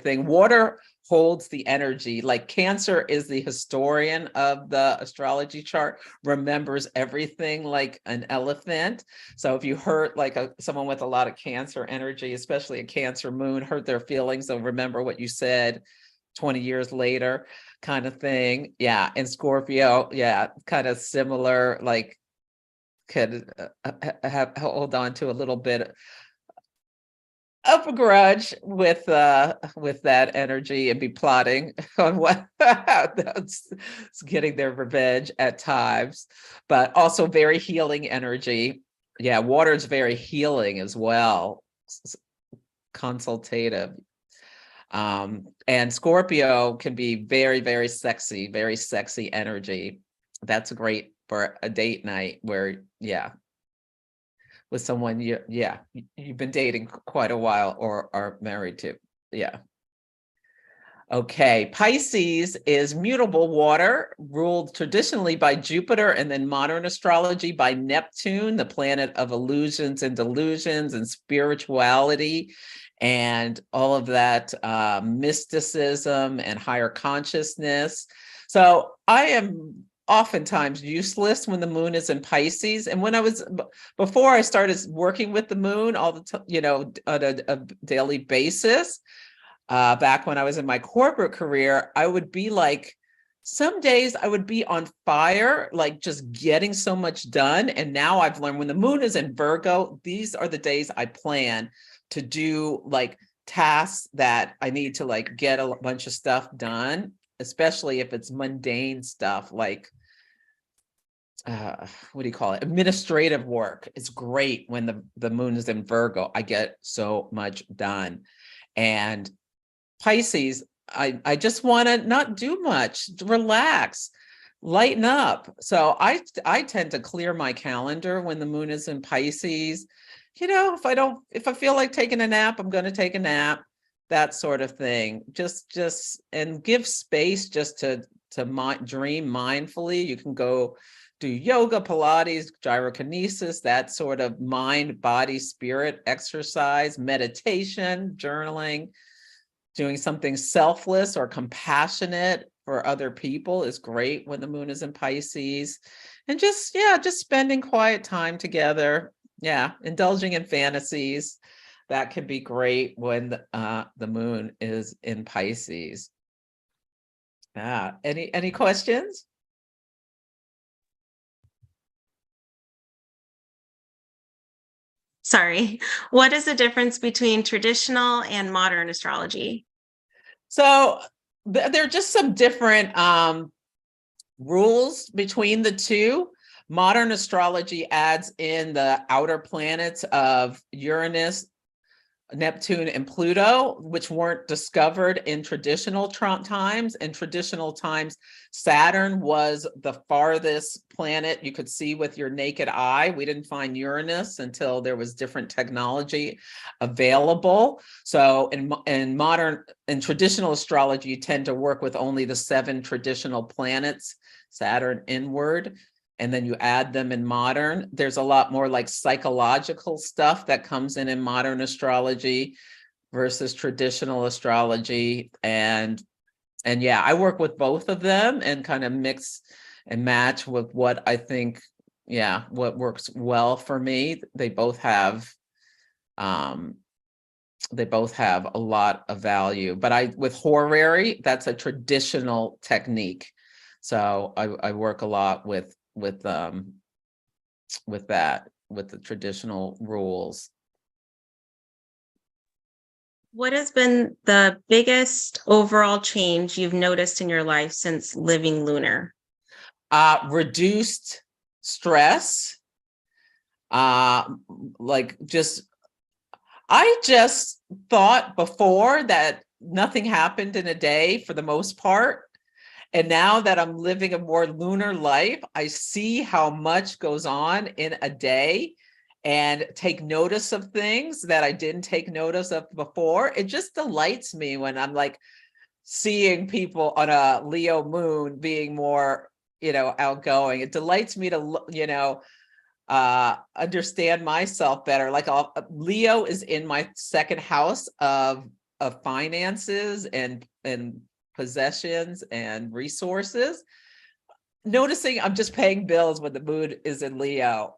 thing. Water holds the energy. Like Cancer is the historian of the astrology chart, remembers everything like an elephant. So if you hurt like someone with a lot of Cancer energy, especially a Cancer moon, hurt their feelings, they'll remember what you said 20 years later, kind of thing. Yeah. And Scorpio, yeah, kind of similar, like could hold on to a little bit of a grudge with that energy and be plotting on what that's getting their revenge at times, but also very healing energy. Yeah, water is very healing as well, consultative. And Scorpio can be very, very sexy energy. That's great for a date night where, yeah, with someone you've been dating quite a while or are married to. Yeah. Okay, Pisces is mutable water, ruled traditionally by Jupiter and then modern astrology by Neptune, the planet of illusions and delusions and spirituality and all of that mysticism and higher consciousness. So I am oftentimes useless when the moon is in Pisces. And when before I started working with the moon all the time, on a daily basis, back when I was in my corporate career, I would be like, some days I would be on fire, like just getting so much done. And now I've learned when the moon is in Virgo, these are the days I plan to do like tasks that I need to like get a bunch of stuff done, especially if it's mundane stuff like, what do you call it? Administrative work. It's great when the moon is in Virgo. I get so much done. And Pisces, I just want to not do much, relax, lighten up. So I tend to clear my calendar when the moon is in Pisces. If I feel like taking a nap, I'm going to take a nap, that sort of thing. Just and give space just to dream mindfully. You can go do yoga, Pilates, gyrokinesis, that sort of mind, body, spirit exercise, meditation, journaling. Doing something selfless or compassionate for other people is great when the moon is in Pisces. And just spending quiet time together. Yeah, indulging in fantasies. That can be great when the moon is in Pisces. Any questions? Sorry. What is the difference between traditional and modern astrology? So there are just some different rules between the two. Modern astrology adds in the outer planets of Uranus, Neptune, and Pluto, which weren't discovered in traditional times. In traditional times, Saturn was the farthest planet you could see with your naked eye. We didn't find Uranus until there was different technology available. So in traditional astrology, you tend to work with only the 7 traditional planets, Saturn inward. And then you add them in modern. There's a lot more like psychological stuff that comes in modern astrology versus traditional astrology. And yeah, I work with both of them and kind of mix and match with what I think, what works well for me. They both have a lot of value. But with horary, that's a traditional technique. So I work a lot with that, with the traditional rules. What has been the biggest overall change you've noticed in your life since living lunar? Reduced stress. I just thought before that nothing happened in a day for the most part. And now that I'm living a more lunar life, I see how much goes on in a day and take notice of things that I didn't take notice of before. It just delights me when I'm like seeing people on a Leo moon being more, outgoing. It delights me to, understand myself better. Like Leo is in my second house of finances and possessions and resources. Noticing I'm just paying bills when the moon is in Leo,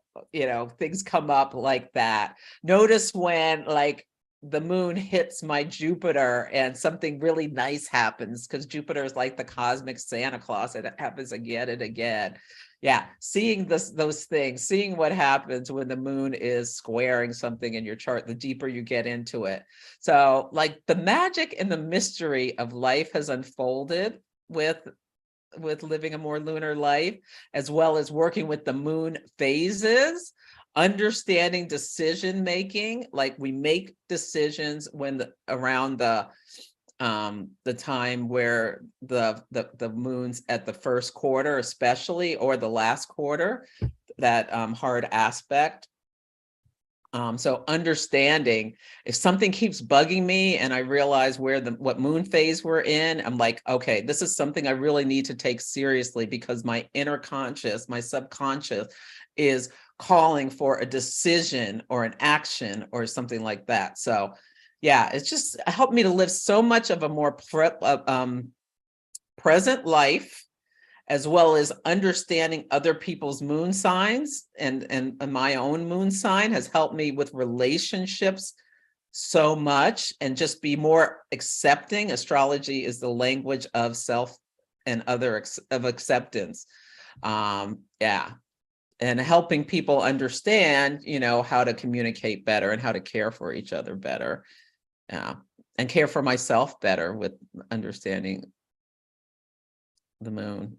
things come up like that. Notice when like the moon hits my Jupiter and something really nice happens, because Jupiter is like the cosmic Santa Claus, and it happens again and again. Yeah, seeing those things, seeing what happens when the moon is squaring something in your chart, the deeper you get into it. So like the magic and the mystery of life has unfolded with living a more lunar life, as well as working with the moon phases, understanding decision making. Like we make decisions around the the time where the moon's at the first quarter, especially, or the last quarter, that hard aspect. So understanding if something keeps bugging me and I realize what moon phase we're in, I'm like, okay, this is something I really need to take seriously, because my inner conscious, my subconscious is calling for a decision or an action or something like that. So yeah, it's just helped me to live so much of a more present life, as well as understanding other people's moon signs, and my own moon sign has helped me with relationships so much, and just be more accepting. Astrology is the language of self and of acceptance. Yeah. And helping people understand, how to communicate better and how to care for each other better. Yeah. And care for myself better with understanding the moon.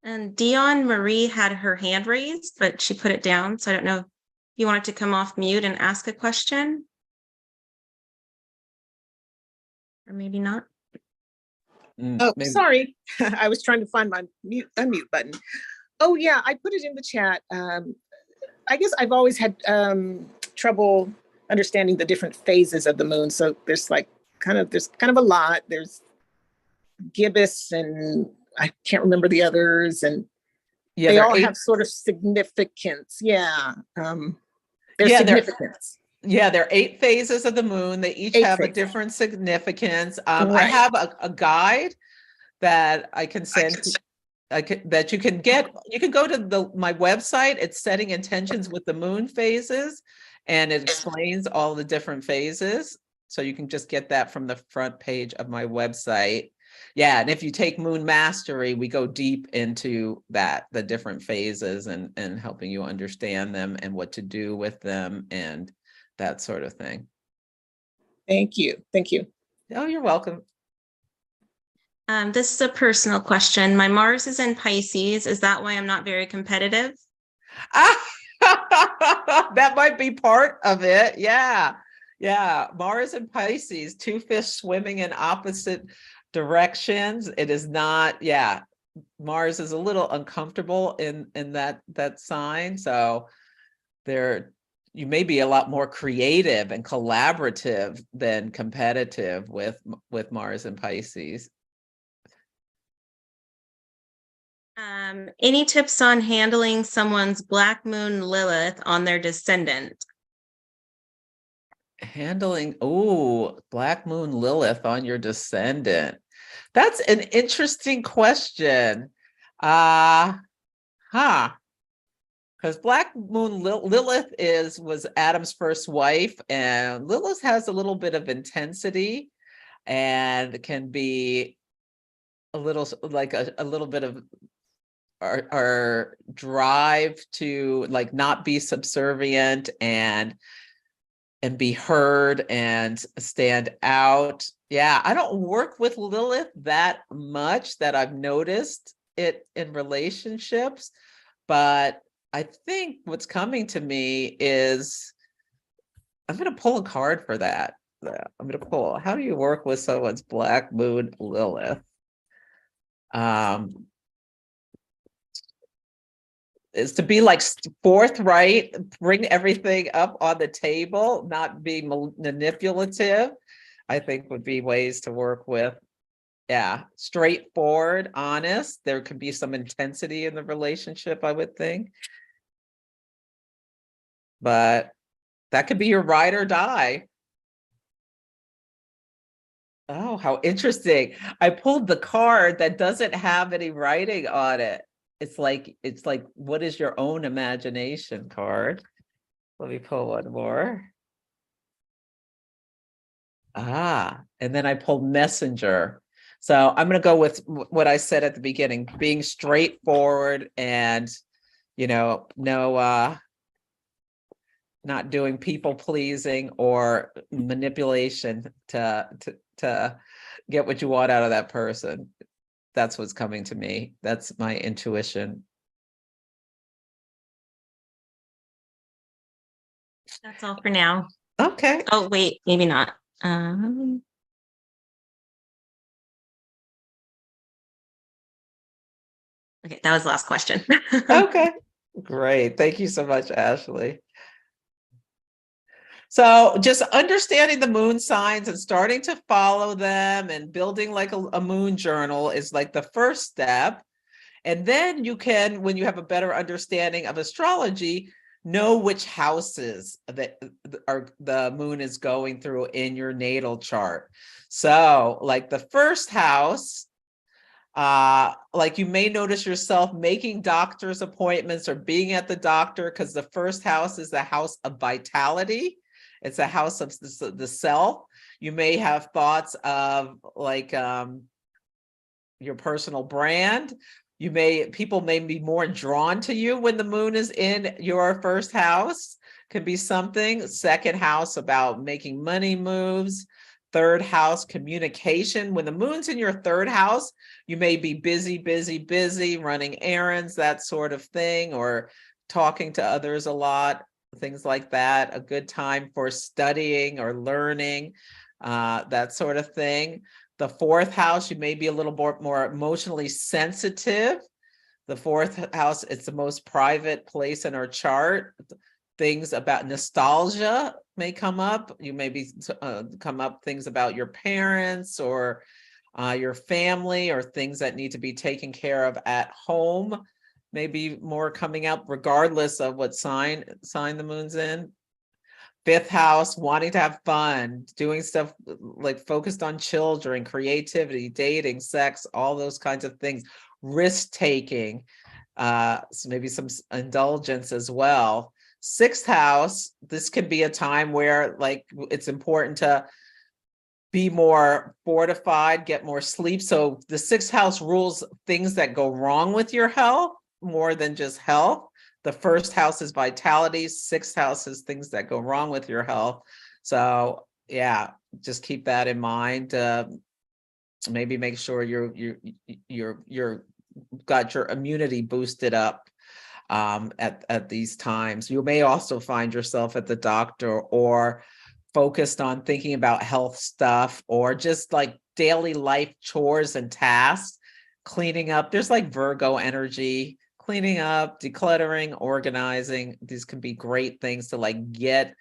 And Dion Marie had her hand raised, but she put it down. So I don't know if you wanted to come off mute and ask a question. Or maybe not. Oh, Maybe. sorry. I was trying to find my unmute button. Oh, yeah, I put it in the chat. I guess I've always had trouble understanding the different phases of the moon. So there's kind of a lot. There's gibbous, and I can't remember the others, and Yeah, they there are all 8. have sort of significance. Yeah. There's Yeah, significance. Yeah, there are 8 phases of the moon. They each 8 have a phases. different significance. I Right. have a guide that I can send. That you can get. You can go to my website. It's Setting Intentions with the Moon Phases, and it explains all the different phases. So you can just get that from the front page of my website. Yeah, and if you take Moon Mastery, we go deep into the different phases, and helping you understand them and what to do with them and that sort of thing. Thank you. Thank you. Oh, you're welcome. This is a personal question. My Mars is in Pisces. Is that why I'm not very competitive? That might be part of it. Yeah. Yeah. Mars and Pisces, 2 fish swimming in opposite directions. It is not, yeah. Mars is a little uncomfortable in that sign. So you may be a lot more creative and collaborative than competitive with Mars and Pisces. Any tips on handling someone's black moon Lilith on their descendant? Handling, black moon Lilith on your descendant. That's an interesting question. Because black moon Lilith was Adam's first wife, and Lilith has a little bit of intensity and can be a little like a little bit of our drive to not be subservient and be heard and stand out. Yeah, I don't work with Lilith that much that I've noticed it in relationships, but I think what's coming to me is I'm going to pull a card for that. I'm going to pull, how do you work with someone's black moon Lilith? Is to be forthright, bring everything up on the table, not be manipulative, I think would be ways to work with. Yeah, straightforward, honest. There could be some intensity in the relationship, I would think. But that could be your ride or die. Oh, how interesting. I pulled the card that doesn't have any writing on it. It's like, what is your own imagination card? Let me pull one more. And then I pulled messenger. So I'm going to go with what I said at the beginning, being straightforward and, no, not doing people pleasing or manipulation to get what you want out of that person. That's what's coming to me. That's my intuition. That's all for now. Okay. Oh, wait, maybe not. Okay, that was the last question. Okay, great. Thank you so much, Ashley. So just understanding the moon signs and starting to follow them and building like a moon journal is like the first step. And then you can, when you have a better understanding of astrology, know which houses that are the moon is going through in your natal chart. So like the first house, like you may notice yourself making doctor's appointments or being at the doctor because the first house is the house of vitality. It's a house of the self. You may have thoughts of like your personal brand. People may be more drawn to you when the moon is in your first house. Can be something. Second house about making money moves. Third house, communication. When the moon's in your third house, you may be busy, running errands, that sort of thing, or talking to others a lot, things like that. A good time for studying or learning, that sort of thing. The fourth house, you may be a little more emotionally sensitive. The fourth house, it's the most private place in our chart. Things about nostalgia may come up. You may be come up things about your parents or your family, or things that need to be taken care of at home. Maybe more coming up regardless of what sign the moon's in. Fifth house, wanting to have fun, doing stuff like focused on children, creativity, dating, sex, all those kinds of things. Risk taking, so maybe some indulgence as well. Sixth house, this can be a time where like it's important to be more fortified, get more sleep. So the sixth house rules things that go wrong with your health more than just health. The first house is vitality. Sixth house is things that go wrong with your health. So yeah, just keep that in mind. Maybe make sure you're got your immunity boosted up at these times. You may also find yourself at the doctor or focused on thinking about health stuff, or just like daily life chores and tasks, cleaning up. There's like Virgo energy, cleaning up, decluttering, organizing. These can be great things to like get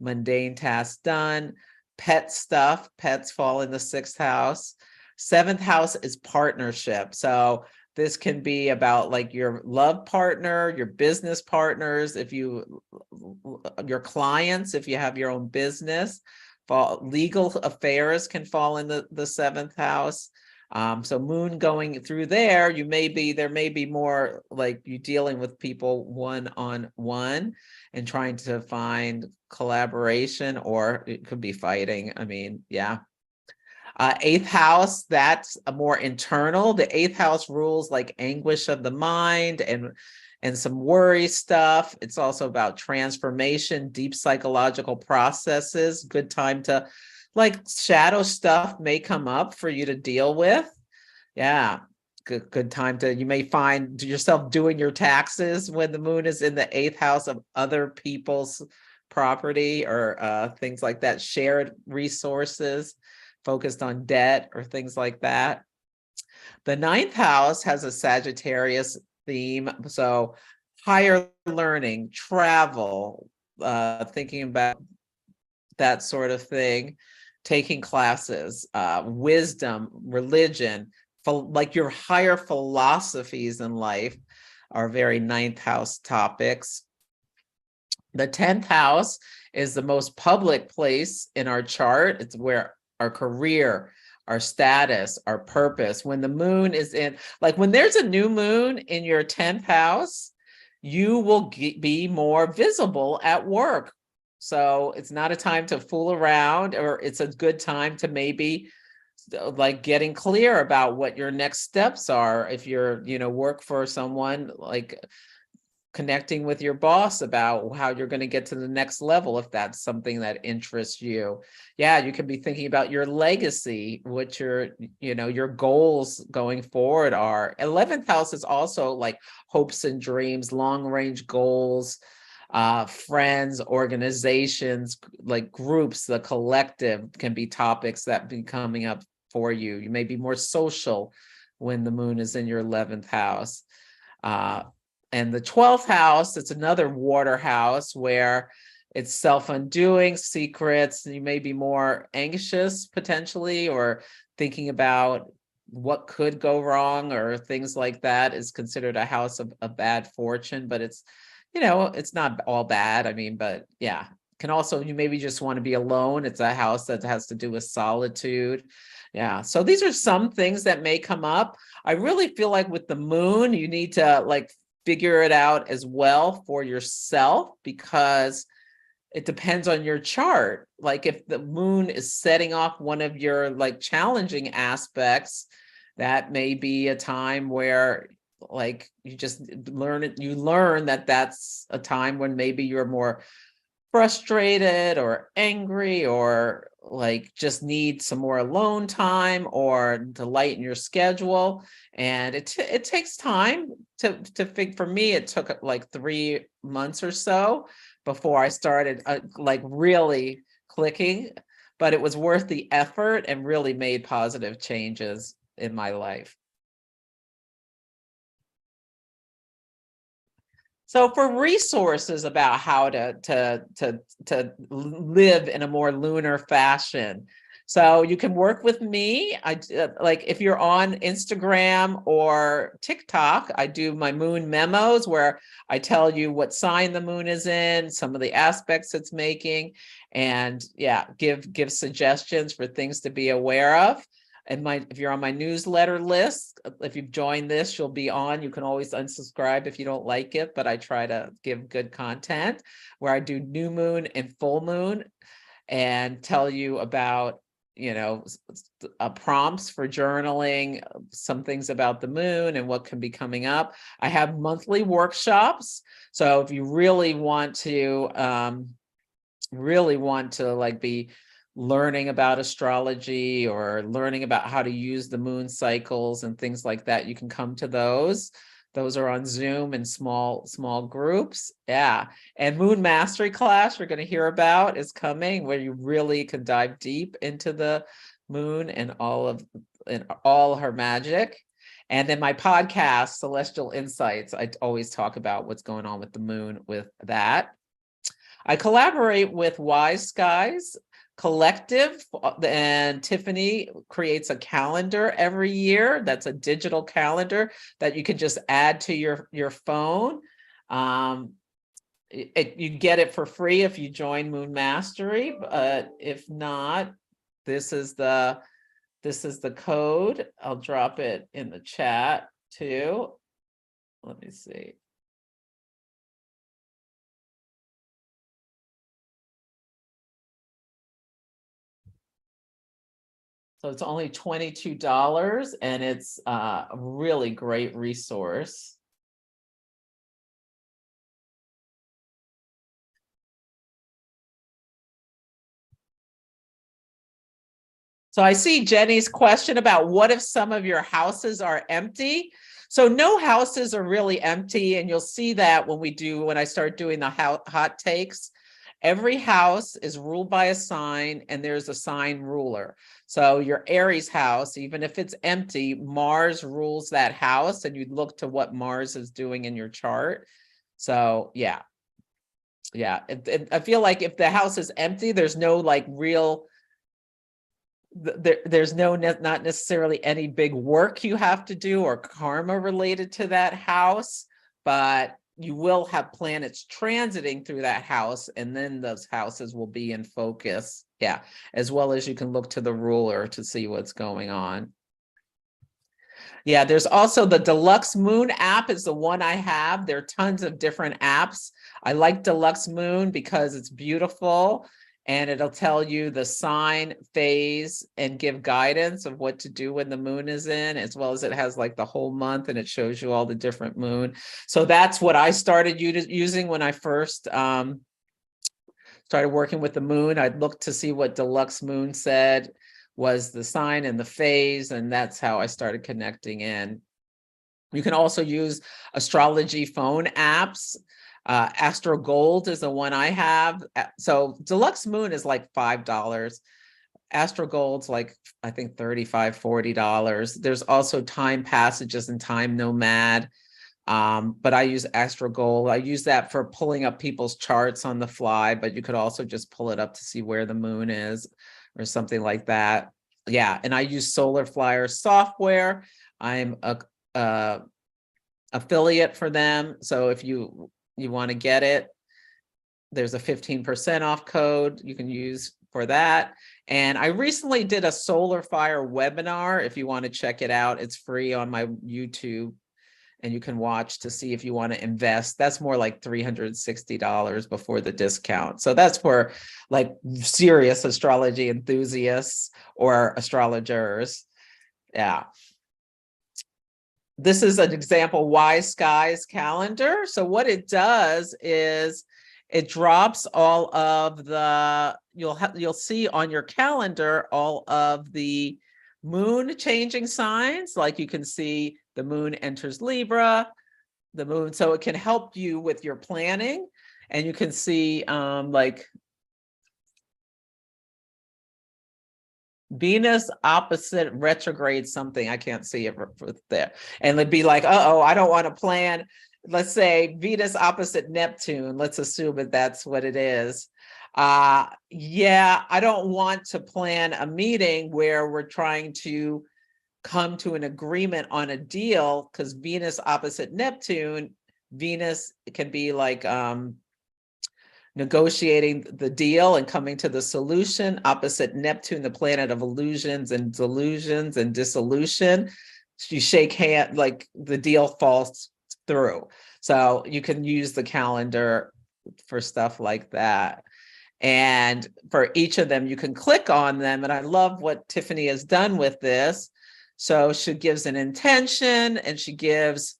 mundane tasks done. Pet stuff, pets fall in the sixth house. Seventh house is partnership. So this can be about like your love partner, your business partners, your clients, if you have your own business. Legal affairs can fall in the seventh house. So moon going through there, there may be more like you dealing with people one-on-one and trying to find collaboration, or it could be fighting. I mean, yeah. Eighth house, that's a more internal. The eighth house rules like anguish of the mind and some worry stuff. It's also about transformation, deep psychological processes. Good time to like shadow stuff may come up for you to deal with. Yeah, good time to, you may find yourself doing your taxes when the moon is in the eighth house of other people's property, or things like that, shared resources, focused on debt or things like that. The ninth house has a Sagittarius theme. So higher learning, travel, thinking about that sort of thing, taking classes, wisdom, religion, like your higher philosophies in life are very ninth house topics. The 10th house is the most public place in our chart. It's where our career, our status, our purpose. When the moon is in, like when there's a new moon in your 10th house, you will be more visible at work. So it's not a time to fool around, or it's a good time to maybe like getting clear about what your next steps are. If you're, work for someone, like connecting with your boss about how you're going to get to the next level, if that's something that interests you. Yeah, you can be thinking about your legacy, what your goals going forward are. 11th house is also like hopes and dreams, long range goals, friends, organizations, like groups, the collective can be topics that be coming up for you. You may be more social when the moon is in your 11th house. And the 12th house, it's another water house where it's self-undoing, secrets. You may be more anxious potentially, or thinking about what could go wrong or things like that. Is considered a house of bad fortune, but it's, it's not all bad. I mean, but yeah, can also, you maybe just want to be alone. It's a house that has to do with solitude. Yeah. So these are some things that may come up. I really feel like with the moon, you need to like figure it out as well for yourself, because it depends on your chart. Like if the moon is setting off one of your like challenging aspects, that may be a time where like you just learn that that's a time when maybe you're more frustrated or angry, or like just need some more alone time, or to lighten your schedule. And it takes time to figure. For me, it took like 3 months or so before I started like really clicking, but it was worth the effort and really made positive changes in my life. So for resources about how to live in a more lunar fashion, so you can work with me. Like if you're on Instagram or TikTok, I do my moon memos where I tell you what sign the moon is in, some of the aspects it's making, and yeah, give suggestions for things to be aware of. And if you're on my newsletter list, if you've joined this, you'll be on. You can always unsubscribe if you don't like it, but I try to give good content where I do new moon and full moon and tell you about, prompts for journaling, some things about the moon and what can be coming up. I have monthly workshops. So if you really want to like be learning about astrology or learning about how to use the moon cycles and things like that, you can come to those. Those are on Zoom in small groups. Yeah. And Moon Mastery class we're going to hear about is coming, where you really can dive deep into the moon and all her magic. And then my podcast, Celestial Insights, I always talk about what's going on with the moon with that. I collaborate with Wise Skies Collective, and Tiffany creates a calendar every year. That's a digital calendar that you can just add to your phone. You get it for free if you join Moon Mastery, but if not, this is the code. I'll drop it in the chat too. Let me see. So it's only $22 and it's a really great resource. So I see Jenny's question about what if some of your houses are empty? So no houses are really empty. And you'll see that when I start doing the hot takes. Every house is ruled by a sign and there's a sign ruler. So your Aries house, even if it's empty, Mars rules that house, and you'd look to what Mars is doing in your chart. So yeah. I feel like if the house is empty, there's no like real, there's not necessarily any big work you have to do or karma related to that house, but you will have planets transiting through that house, and then those houses will be in focus. Yeah, as well as you can look to the ruler to see what's going on. Yeah, there's also the Deluxe Moon app is the one I have. There are tons of different apps. I like Deluxe Moon because it's beautiful and it'll tell you the sign, phase, and give guidance of what to do when the moon is in, as well as it has like the whole month and it shows you all the different moon. So that's what I started using when I first started working with the moon. I'd look to see what Deluxe Moon said was the sign and the phase, and that's how I started connecting in. You can also use astrology phone apps. Astro Gold is the one I have. So Deluxe Moon is like $5. Astro Gold's like, I think $35, $40. There's also Time Passages and Time Nomad. But I use Astro. I use that for pulling up people's charts on the fly, but you could also just pull it up to see where the moon is or something like that. Yeah, and I use Solar Flyer software. I'm a affiliate for them. So if you want to get it, there's a 15% off code you can use for that. And I recently did a Solar Fire webinar. If you want to check it out, it's free on my YouTube, and you can watch to see if you want to invest. That's more like $360 before the discount. So that's for like serious astrology enthusiasts or astrologers. Yeah. This is an example Wise Skies calendar. So what it does is it drops all of the, you'll see on your calendar all of the moon changing signs. Like you can see the moon enters Libra, the moon, so it can help you with your planning. And you can see like Venus opposite retrograde something. I can't see it there. And it'd be like, uh-oh, I don't want to plan. Let's say Venus opposite Neptune. Let's assume that that's what it is. Yeah, I don't want to plan a meeting where we're trying to come to an agreement on a deal, because Venus opposite Neptune, Venus can be like negotiating the deal and coming to the solution. Opposite Neptune, the planet of illusions and delusions and dissolution. You shake hand, like the deal falls through. So you can use the calendar for stuff like that. And for each of them, you can click on them. And I love what Tiffany has done with this. So she gives an intention, and she gives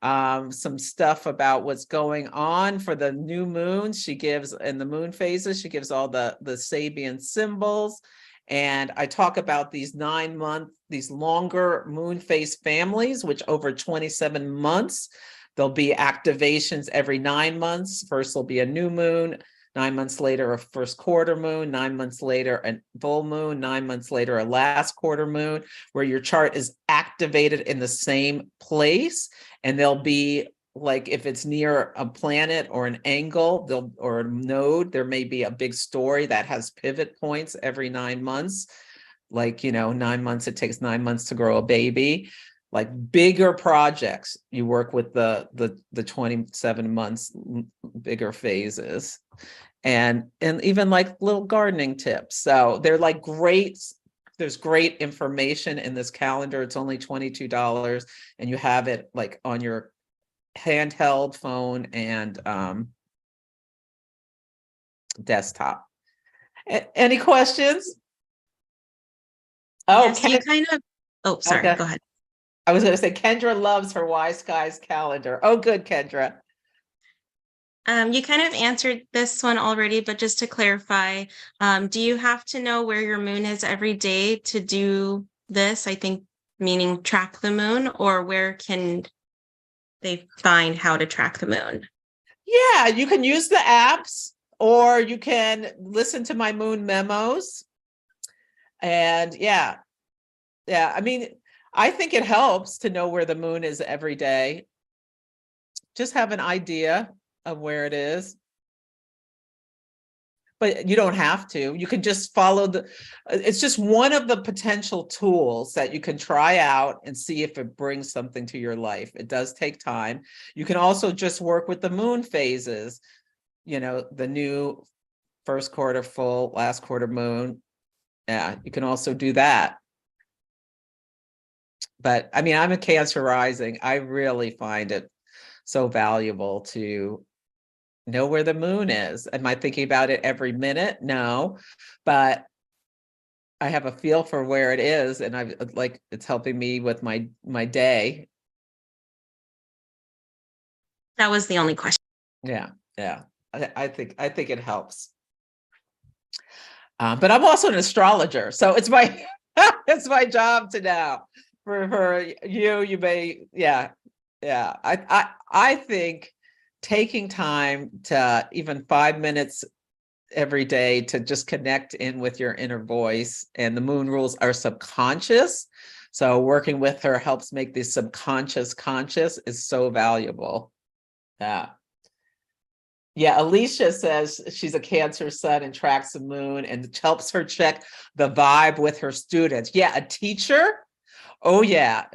some stuff about what's going on for the new moon. She gives in the moon phases, she gives all the Sabian symbols. And I talk about these 9-month, these longer moon phase families, which over 27 months, there'll be activations every 9 months. First will be a new moon. 9 months later, a first quarter moon. 9 months later, a full moon. 9 months later, a last quarter moon, where your chart is activated in the same place. And there'll be, like, if it's near a planet or an angle, or a node, there may be a big story that has pivot points every 9 months. Like, 9 months, it takes 9 months to grow a baby. Like bigger projects, you work with the 27 months bigger phases, and even like little gardening tips. So they're like great. There's great information in this calendar. It's only $22, and you have it like on your handheld phone and desktop. Any questions? Oh, Yes, you kind of, oh, sorry, okay. Go ahead. I was going to say Kendra loves her Wise Skies calendar. Oh, good, Kendra. You kind of answered this one already, but just to clarify, do you have to know where your moon is every day to do this? I think meaning track the moon, or where can they find how to track the moon? Yeah, you can use the apps, or you can listen to my moon memos. And yeah, I mean, I think it helps to know where the moon is every day. Just have an idea of where it is. But you don't have to. You can just follow it's just one of the potential tools that you can try out and see if it brings something to your life. It does take time. You can also just work with the moon phases, the new first quarter full, last quarter moon. Yeah, you can also do that. But I mean, I'm a Cancer rising. I really find it so valuable to know where the moon is. Am I thinking about it every minute? No, but I have a feel for where it is, and it's helping me with my day. That was the only question. Yeah. I think it helps. But I'm also an astrologer, so it's my it's my job to know. For you may, yeah. I think taking time to even 5 minutes every day to just connect in with your inner voice, and the moon rules are subconscious. So working with her helps make the subconscious conscious is so valuable. Yeah. Yeah, Alicia says she's a Cancer sun and tracks the moon and helps her check the vibe with her students. Yeah, a teacher. Oh yeah,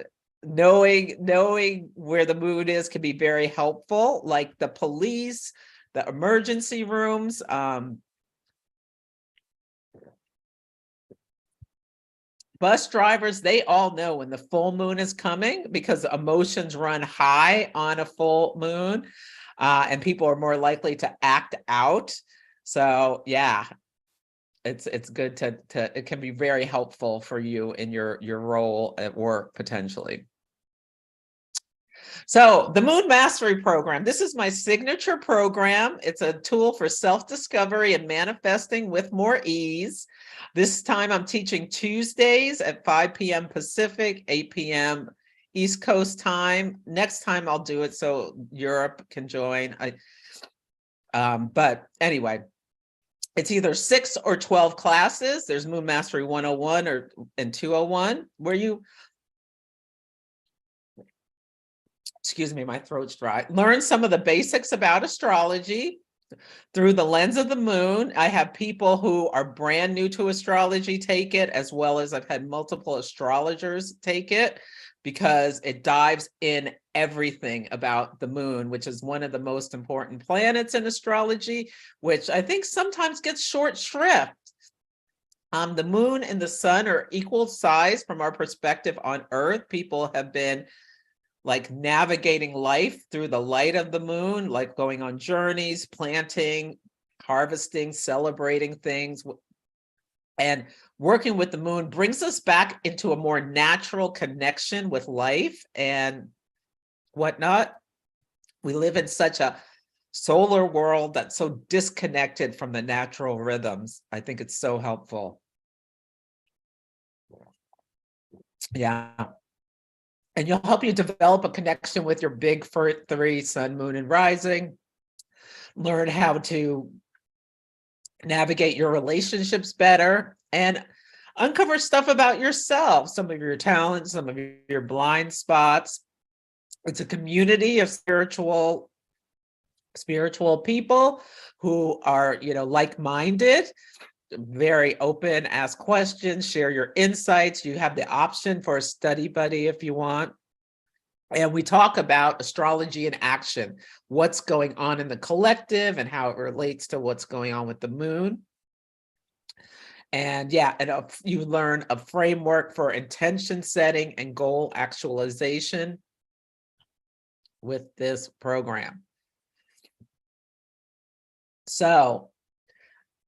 knowing where the moon is can be very helpful, like the police, the emergency rooms. Bus drivers, they all know when the full moon is coming because emotions run high on a full moon, and people are more likely to act out. So yeah, it's good to it can be very helpful for you in your role at work potentially. So the Moon Mastery Program, this is my signature program. It's a tool for self-discovery and manifesting with more ease. This time I'm teaching Tuesdays at 5 p.m. Pacific, 8 p.m. East Coast time. Next time I'll do it so Europe can join. But anyway, it's either 6 or 12 classes. There's Moon Mastery 101 and 201, where you, excuse me, my throat's dry. Learn some of the basics about astrology through the lens of the moon. I have people who are brand new to astrology take it, as well as I've had multiple astrologers take it, because it dives in everything about the moon, which is one of the most important planets in astrology, which I think sometimes gets short shrift. The moon and the sun are equal size from our perspective on Earth. People have been like navigating life through the light of the moon, like going on journeys, planting, harvesting, celebrating things. And working with the moon brings us back into a more natural connection with life and whatnot. We live in such a solar world that's so disconnected from the natural rhythms. I think it's so helpful. Yeah. And you'll help you develop a connection with your big 3 sun, moon, and rising. Learn how to navigate your relationships better and uncover stuff about yourself, some of your talents, some of your blind spots. It's a community of spiritual people who are, like-minded, very open, ask questions, share your insights. You have the option for a study buddy if you want. And we talk about astrology in action, what's going on in the collective and how it relates to what's going on with the moon. And yeah, and you learn a framework for intention setting and goal actualization with this program. So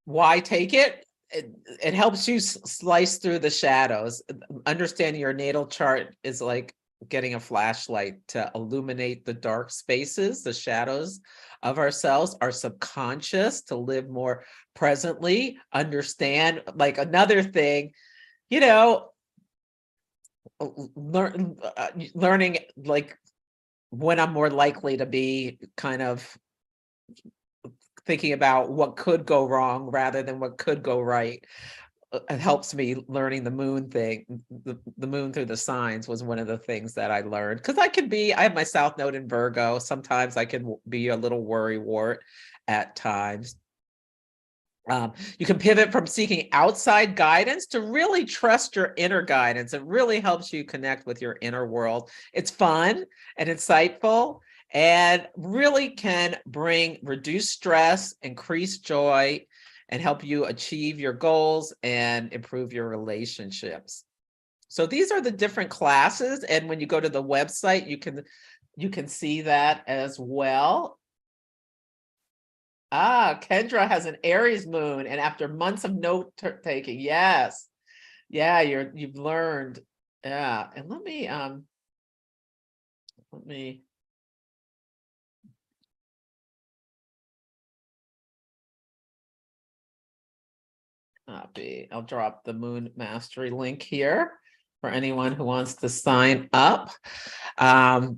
why take it? It helps you slice through the shadows. Understanding your natal chart is like getting a flashlight to illuminate the dark spaces, the shadows of ourselves, our subconscious, to live more presently, understand. Like another thing, learning like when I'm more likely to be kind of thinking about what could go wrong rather than what could go right. It helps me learning the moon thing. The moon through the signs was one of the things that I learned, because I have my South Node in Virgo. Sometimes I can be a little worrywart at times. You can pivot from seeking outside guidance to really trust your inner guidance. It really helps you connect with your inner world. It's fun and insightful, and really can bring reduced stress, increase joy, and help you achieve your goals and improve your relationships. So these are the different classes. And when you go to the website, you can see that as well. Kendra has an Aries moon, and after months of note taking, yes. Yeah, you've learned. Yeah. And let me copy. I'll drop the Moon Mastery link here for anyone who wants to sign up. Yeah,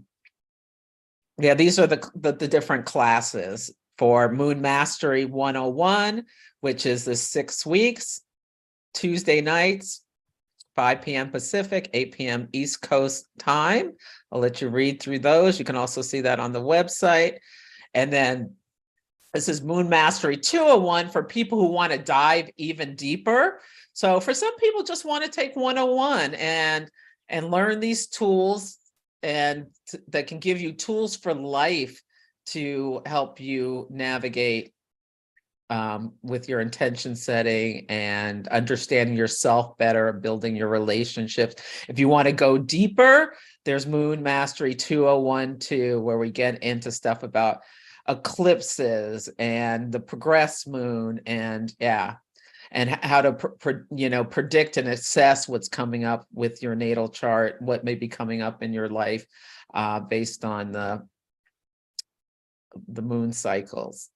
these are the different classes for Moon Mastery 101, which is the 6 weeks, Tuesday nights, 5 p.m. Pacific, 8 p.m. East Coast time. I'll let you read through those. You can also see that on the website. And then this is Moon Mastery 201 for people who want to dive even deeper. So for some people just want to take 101 and learn these tools and that can give you tools for life to help you navigate with your intention setting and understanding yourself better, building your relationships. If you want to go deeper, there's Moon Mastery 201 too, where we get into stuff about eclipses and the progressed moon and how to predict and assess what's coming up with your natal chart, what may be coming up in your life based on the moon cycles.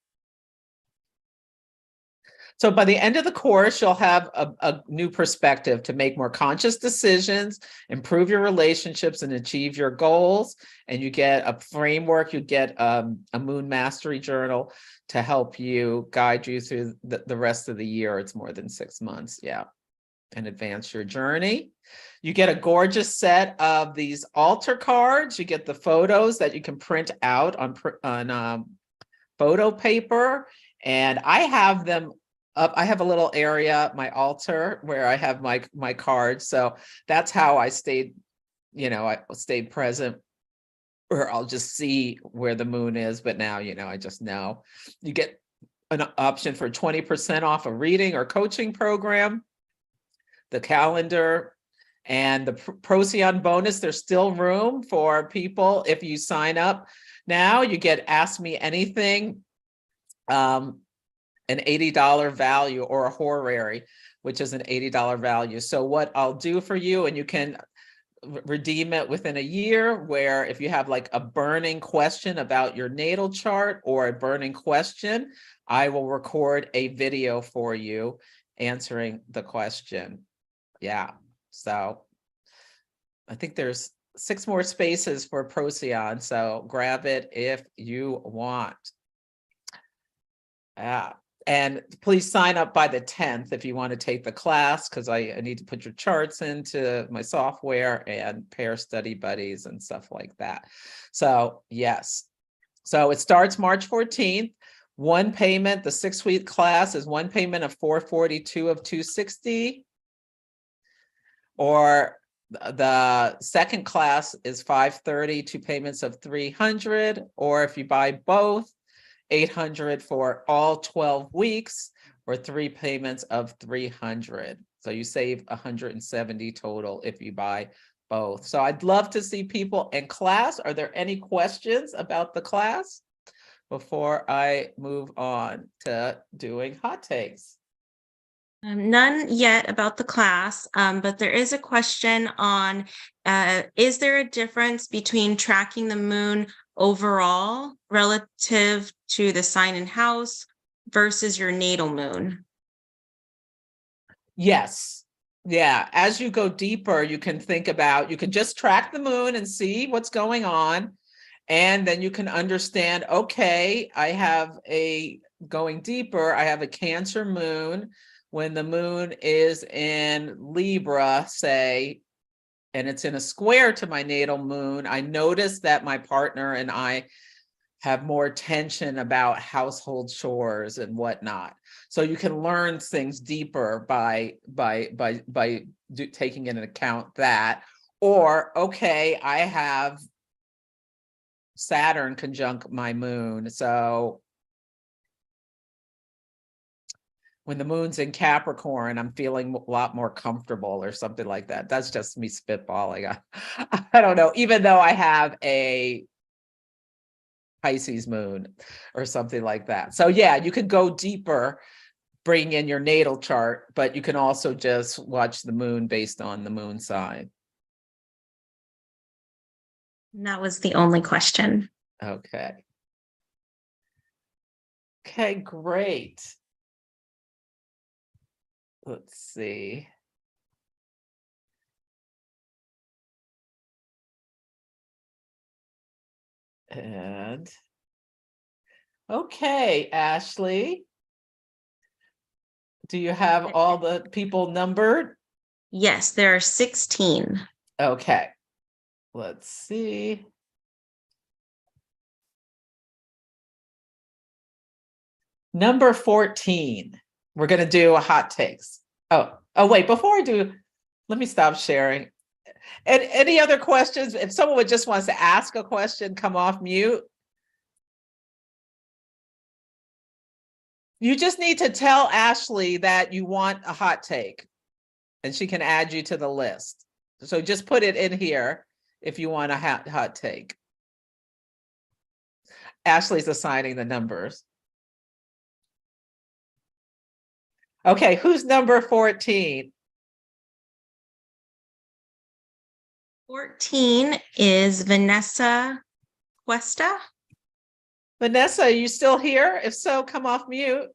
So by the end of the course, you'll have a new perspective to make more conscious decisions, improve your relationships, and achieve your goals. And you get a framework, you get a Moon Mastery Journal to help you guide you through the rest of the year. It's more than 6 months, and advance your journey. You get a gorgeous set of these altar cards. You get the photos that you can print out on photo paper. And I have them up. I have a little area, my altar, where I have my cards. So that's how I stayed, I stayed present, or I'll just see where the moon is. But now, I just know. You get an option for 20% off a reading or coaching program, the calendar, and the Procyon bonus. There's still room for people. If you sign up now, you get Ask Me Anything, an $80 value, or a horary, which is an $80 value. So what I'll do for you, and you can redeem it within a year, where if you have like a burning question about your natal chart or a burning question, I will record a video for you answering the question. So I think there's 6 more spaces for Procyon, so grab it if you want. And please sign up by the 10th if you want to take the class, because I need to put your charts into my software and pair study buddies and stuff like that. So yes, so it starts March 14th. One payment, the 6-week class is one payment of $442 of $260, or the second class is $530, 2 payments of $300, or if you buy both, $800 for all 12 weeks, or 3 payments of $300. So you save $170 total if you buy both. So I'd love to see people in class. Are there any questions about the class before I move on to doing hot takes? None yet about the class, but there is a question on, is there a difference between tracking the moon overall relative to the sign and house versus your natal moon? Yes. Yeah. As you go deeper, you can think about, you can just track the moon and see what's going on. And then you can understand, okay, going deeper, I have a Cancer moon. When the moon is in Libra, say, and it's in a square to my natal moon, I notice that my partner and I have more tension about household chores and whatnot. So you can learn things deeper by taking into account that. Or, okay, I have Saturn conjunct my moon. So when the moon's in Capricorn, I'm feeling a lot more comfortable or something like that. That's just me spitballing. I don't know, even though I have a Pisces moon or something like that. So yeah, you could go deeper, bring in your natal chart, but you can also just watch the moon based on the moon sign. And that was the only question. Okay. Okay, great. Let's see. And okay, Ashley, do you have all the people numbered? Yes, there are 16. Okay. Let's see. Number 14. We're going to do a hot takes. Oh, wait, before I do, let me stop sharing. And any other questions? If someone would just wants to ask a question, come off mute. You just need to tell Ashley that you want a hot take and she can add you to the list. So just put it in here if you want a hot take. Ashley's assigning the numbers. Okay, who's number 14? 14 is Vanessa Cuesta. Vanessa, are you still here? If so, come off mute.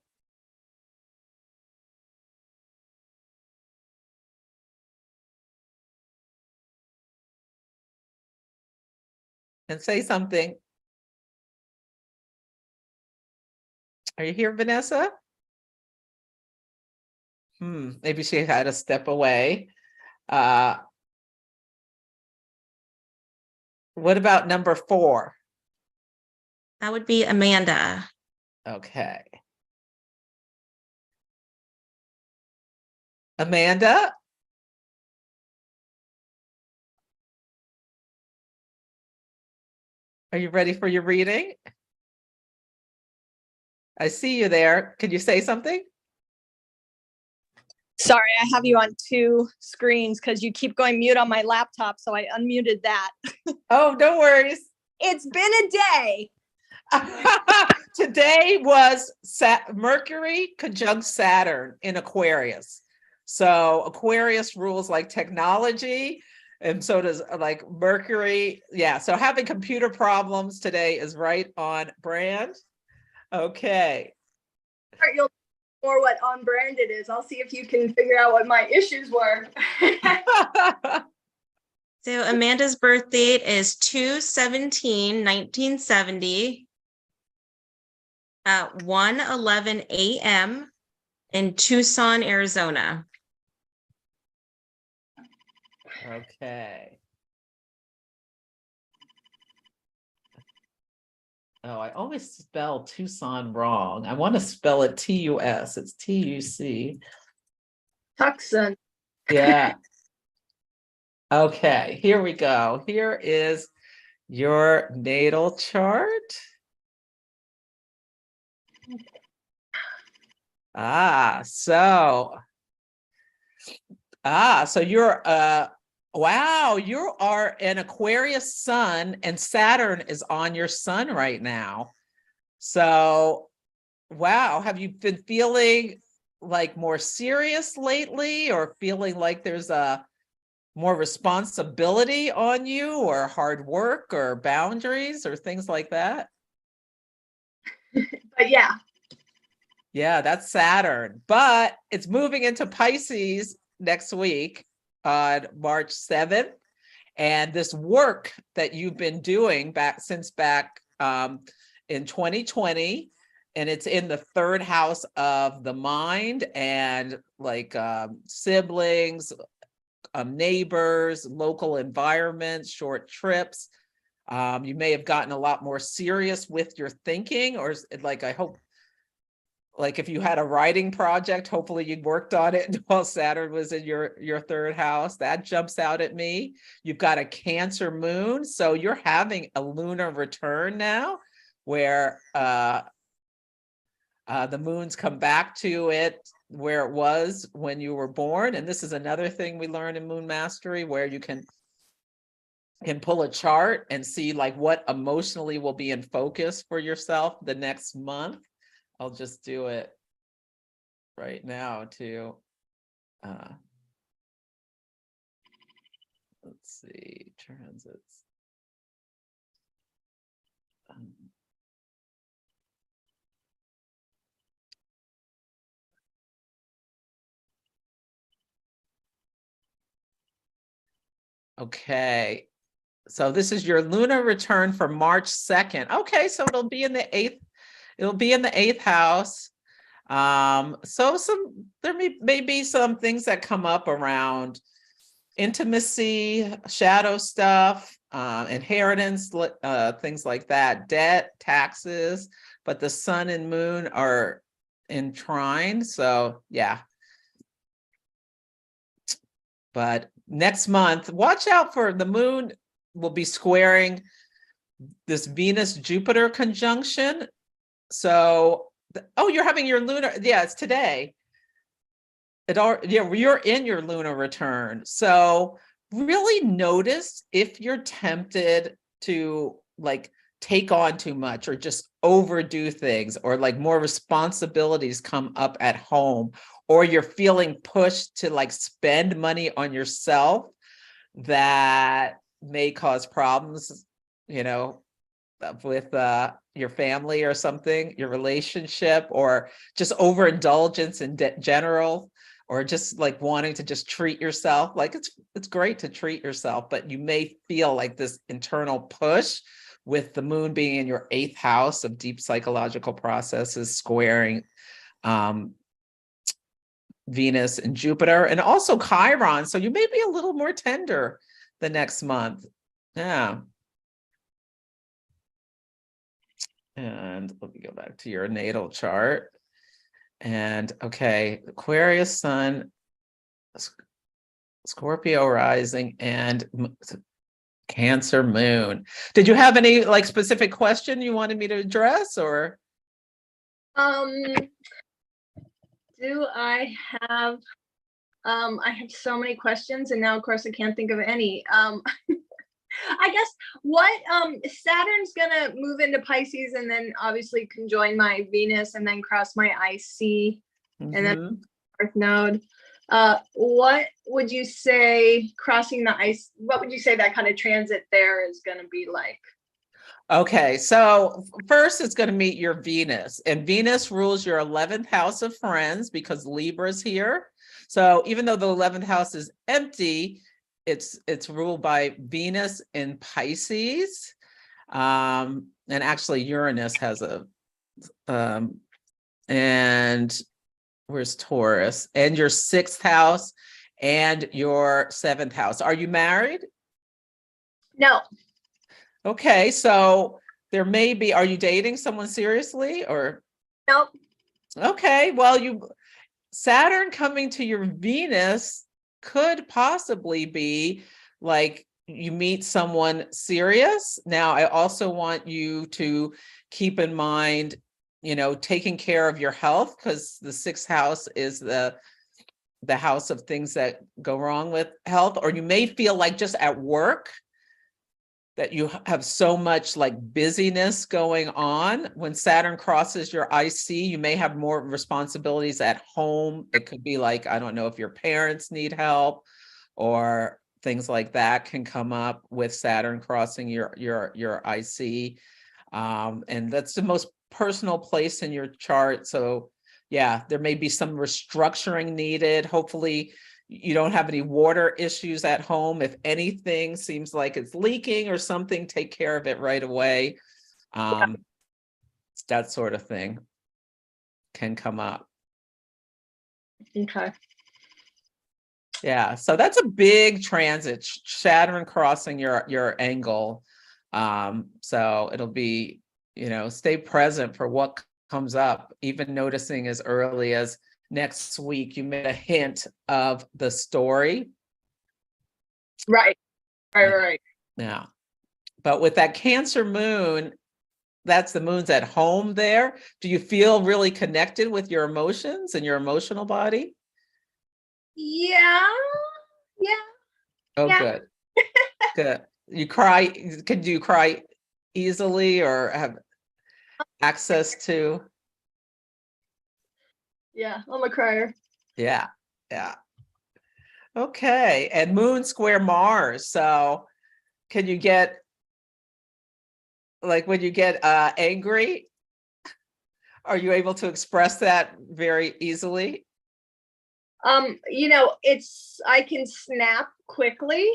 And say something. Are you here, Vanessa? Maybe she had to step away. What about number 4? That would be Amanda. Okay. Amanda? Are you ready for your reading? I see you there. Can you say something? Sorry, I have you on 2 screens because you keep going mute on my laptop, so I unmuted that. Oh, no worries. It's been a day. Today was Mercury conjunct Saturn in Aquarius. So Aquarius rules like technology, and so does like Mercury. Yeah, so having computer problems today is right on brand. Okay. You'll know what on brand it is. I'll see if you can figure out what my issues were. So Amanda's birth date is 2/17/1970 at 1:11 a.m. in Tucson, Arizona. Okay. Oh, I always spell Tucson wrong. I want to spell it T-U-S. It's T-U-C. Tucson. Yeah. Okay, here we go. Here is your natal chart. So you're wow, you are an Aquarius sun and Saturn is on your sun right now. So wow, have you been feeling like more serious lately, or feeling like there's a more responsibility on you, or hard work or boundaries or things like that? But yeah. Yeah, that's Saturn, but it's moving into Pisces next week on March 7th. And this work that you've been doing back in 2020, and it's in the 3rd house of the mind and like siblings, neighbors, local environments, short trips. You may have gotten a lot more serious with your thinking, or like, I hope, like if you had a writing project, hopefully you worked on it while Saturn was in your 3rd house. That jumps out at me. You've got a Cancer moon, so you're having a lunar return now, where the moons come back to it where it was when you were born. And this is another thing we learn in Moon Mastery, where you can pull a chart and see like what emotionally will be in focus for yourself the next month. I'll just do it right now too. Let's see, transits. Okay, so this is your lunar return for March 2nd. Okay, so it'll be in the 8th. It'll be in the 8th house. So there may be some things that come up around intimacy, shadow stuff, inheritance, things like that, debt, taxes, but the sun and moon are entwined. So yeah. But next month, watch out for the moon will be squaring this Venus-Jupiter conjunction. So, oh, you're having your lunar, yeah, it's today. You're in your lunar return. So really notice if you're tempted to like take on too much or just overdo things, or like more responsibilities come up at home, or you're feeling pushed to like spend money on yourself that may cause problems, you know, with your family or something, your relationship, or just overindulgence in general, or just like wanting to just treat yourself. Like it's great to treat yourself, but you may feel like this internal push with the moon being in your 8th house of deep psychological processes, squaring Venus and Jupiter, and also Chiron. So you may be a little more tender the next month. Yeah. And let me go back to your natal chart. And okay, Aquarius sun, Scorpio rising, and Cancer moon. Did you have any like specific question you wanted me to address, or? Do I have so many questions, and now of course I can't think of any. I guess what Saturn's gonna move into Pisces and then obviously conjoin my Venus and then cross my IC and then Earth node. What would you say crossing the ice? What would you say that kind of transit there is going to be like? Okay, so first it's going to meet your Venus, and Venus rules your 11th house of friends because Libra's here. So even though the 11th house is empty, it's ruled by Venus in Pisces. And actually Uranus has a, and where's Taurus, and your 6th house and your 7th house. Are you married? No. Okay, so there may be, are you dating someone seriously or? Nope. Okay, well, Saturn coming to your Venus could possibly be like you meet someone serious. Now, I also want you to keep in mind, you know, taking care of your health, because the 6th house is the house of things that go wrong with health. Or you may feel like just at work that you have so much like busyness going on. When Saturn crosses your IC, you may have more responsibilities at home. It could be like, I don't know if your parents need help, or things like that can come up with Saturn crossing your IC. And that's the most personal place in your chart. So yeah, there may be some restructuring needed. Hopefully you don't have any water issues at home. If anything seems like it's leaking or something, take care of it right away. That sort of thing can come up. Okay. Yeah, so that's a big transit, Saturn crossing your angle. So it'll be, you know, stay present for what comes up, even noticing as early as next week, you made a hint of the story. Right. Yeah. But with that Cancer moon, that's the moon's at home there. Do you feel really connected with your emotions and your emotional body? Yeah. Oh, Yeah. good. Good. You cry, can you cry easily or have access to? Yeah, I'm a crier. Yeah. Okay. And moon square Mars. So can you get, like when you get angry, are you able to express that very easily? You know, I can snap quickly,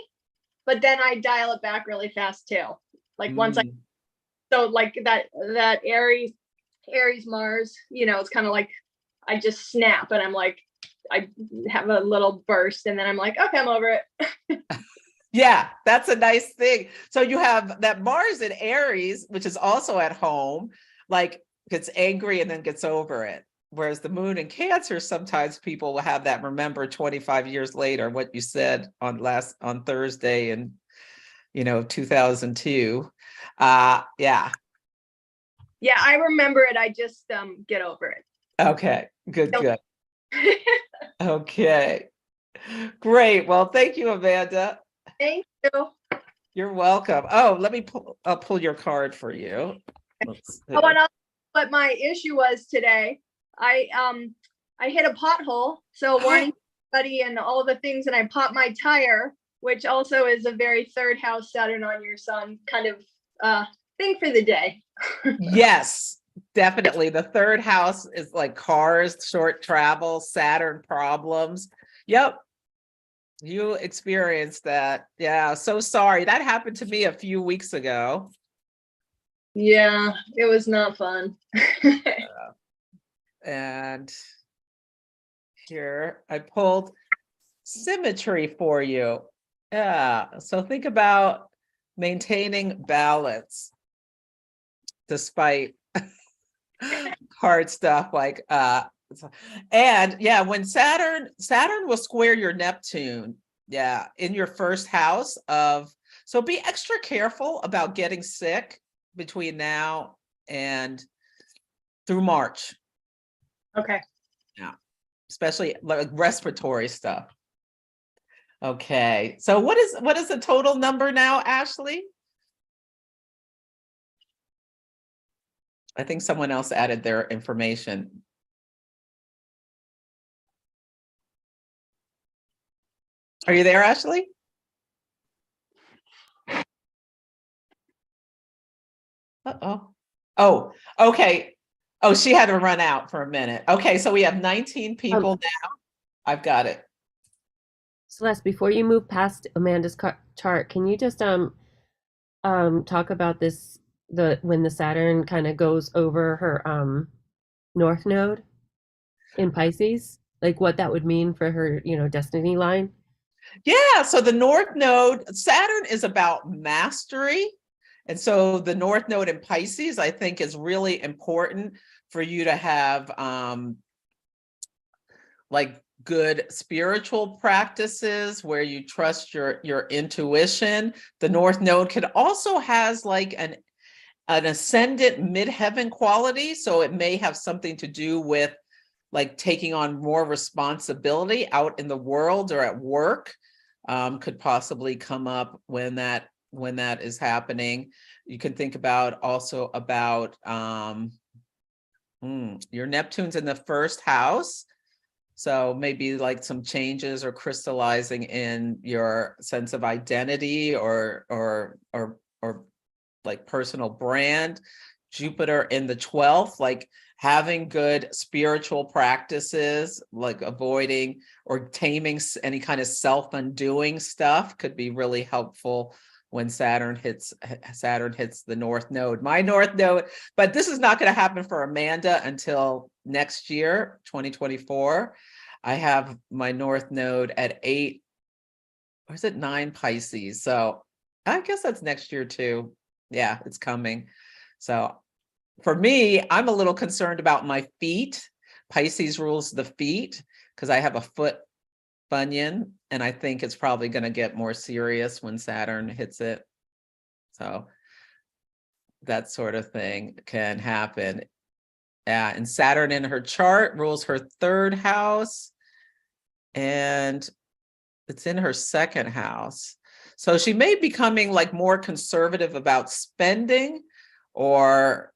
but then I dial it back really fast too. Like once so like that Aries Mars, you know, it's kind of like I just snap and I'm like, I have a little burst and then I'm like, okay, I'm over it. Yeah, that's a nice thing. So you have that Mars in Aries, which is also at home, like gets angry and then gets over it. Whereas the moon in Cancer, sometimes people will have that remember 25 years later what you said on Thursday in 2002. Yeah. Yeah, I remember it. I just get over it. Okay. Good, Nope. good. Okay. Great. Well, thank you, Amanda. Thank you. You're welcome. Oh, let me I'll pull your card for you. Let's see. Oh, and what my issue was today. I hit a pothole, so warning everybody and all the things, and I popped my tire, which also is a very third house Saturn on your sun kind of thing for the day. Yes, definitely. The third house is like cars, short travel, Saturn problems. Yep. You experienced that. Yeah. So sorry. That happened to me a few weeks ago. Yeah, it was not fun. And here I pulled symmetry for you. Yeah. So think about maintaining balance despite hard stuff like and yeah, when Saturn will square your Neptune, yeah, in your first house so be extra careful about getting sick between now and through March. Okay. Yeah, especially like respiratory stuff. Okay, so what is the total number now, Ashley? I think someone else added their information. Are you there, Ashley? Uh-oh. Oh, okay. Oh, she had to run out for a minute. Okay, so we have 19 people now. I've got it. Celeste, before you move past Amanda's chart, can you just talk about this when the Saturn kind of goes over her North Node in Pisces, like what that would mean for her, destiny line? Yeah, so the North Node, Saturn is about mastery. And so the North Node in Pisces, I think, is really important for you to have like good spiritual practices where you trust your intuition. The North Node can also has like an ascendant midheaven quality. So it may have something to do with like taking on more responsibility out in the world or at work. Could possibly come up when that is happening. You can think about also about your Neptune's in the first house. So maybe like some changes or crystallizing in your sense of identity or like personal brand. Jupiter in the 12th, like having good spiritual practices, like avoiding or taming any kind of self-undoing stuff could be really helpful when Saturn hits the North Node. My North Node, but this is not going to happen for Amanda until next year, 2024. I have my North Node at 8, or is it 9 Pisces? So I guess that's next year too. Yeah, it's coming. So for me, I'm a little concerned about my feet. Pisces rules the feet because I have a foot bunion, and I think it's probably going to get more serious when Saturn hits it. So that sort of thing can happen. And Saturn in her chart rules her third house, and it's in her second house. So she may be becoming like more conservative about spending, or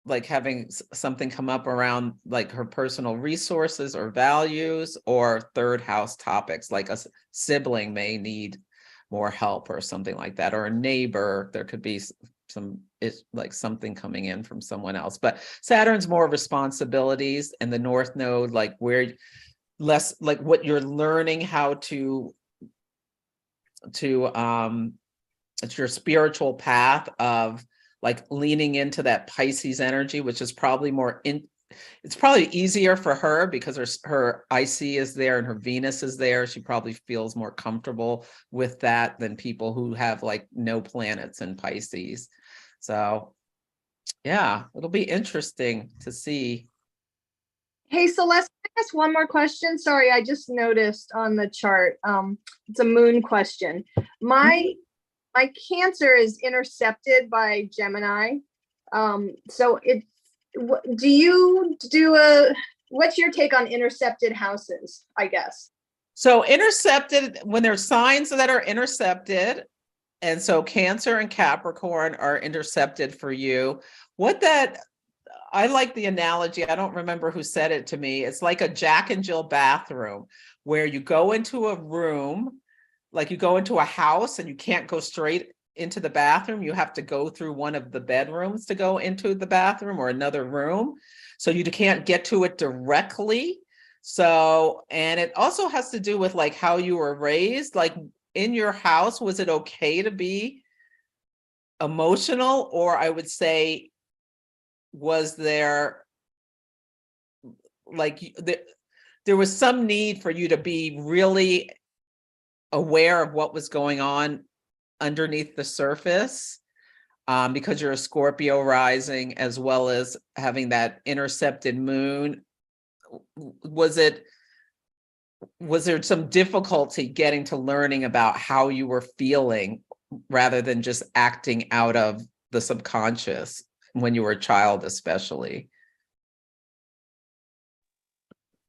like having something come up around like her personal resources or values, or third house topics, like a sibling may need more help or something like that, or a neighbor. There could be like something coming in from someone else. But Saturn's more responsibilities, and the North Node, like where less like what you're learning how to it's your spiritual path of like leaning into that Pisces energy, which is probably more it's probably easier for her because her IC is there and her Venus is there. She probably feels more comfortable with that than people who have like no planets in Pisces. So yeah, it'll be interesting to see. Hey, Celeste, can I ask one more question? Sorry, I just noticed on the chart. It's a moon question. My Cancer is intercepted by Gemini. So do you do what's your take on intercepted houses, I guess? So intercepted, when there's signs that are intercepted, and so Cancer and Capricorn are intercepted for you. I like the analogy. I don't remember who said it to me. It's like a Jack and Jill bathroom where you go into a room, like you go into a house and you can't go straight into the bathroom. You have to go through one of the bedrooms to go into the bathroom or another room. So you can't get to it directly. So, and it also has to do with like how you were raised. Like in your house, was it okay to be emotional? Or I would say, was there like there was some need for you to be really aware of what was going on underneath the surface, because you're a Scorpio rising as well as having that intercepted moon? Was there some difficulty getting to learning about how you were feeling rather than just acting out of the subconscious when you were a child, especially?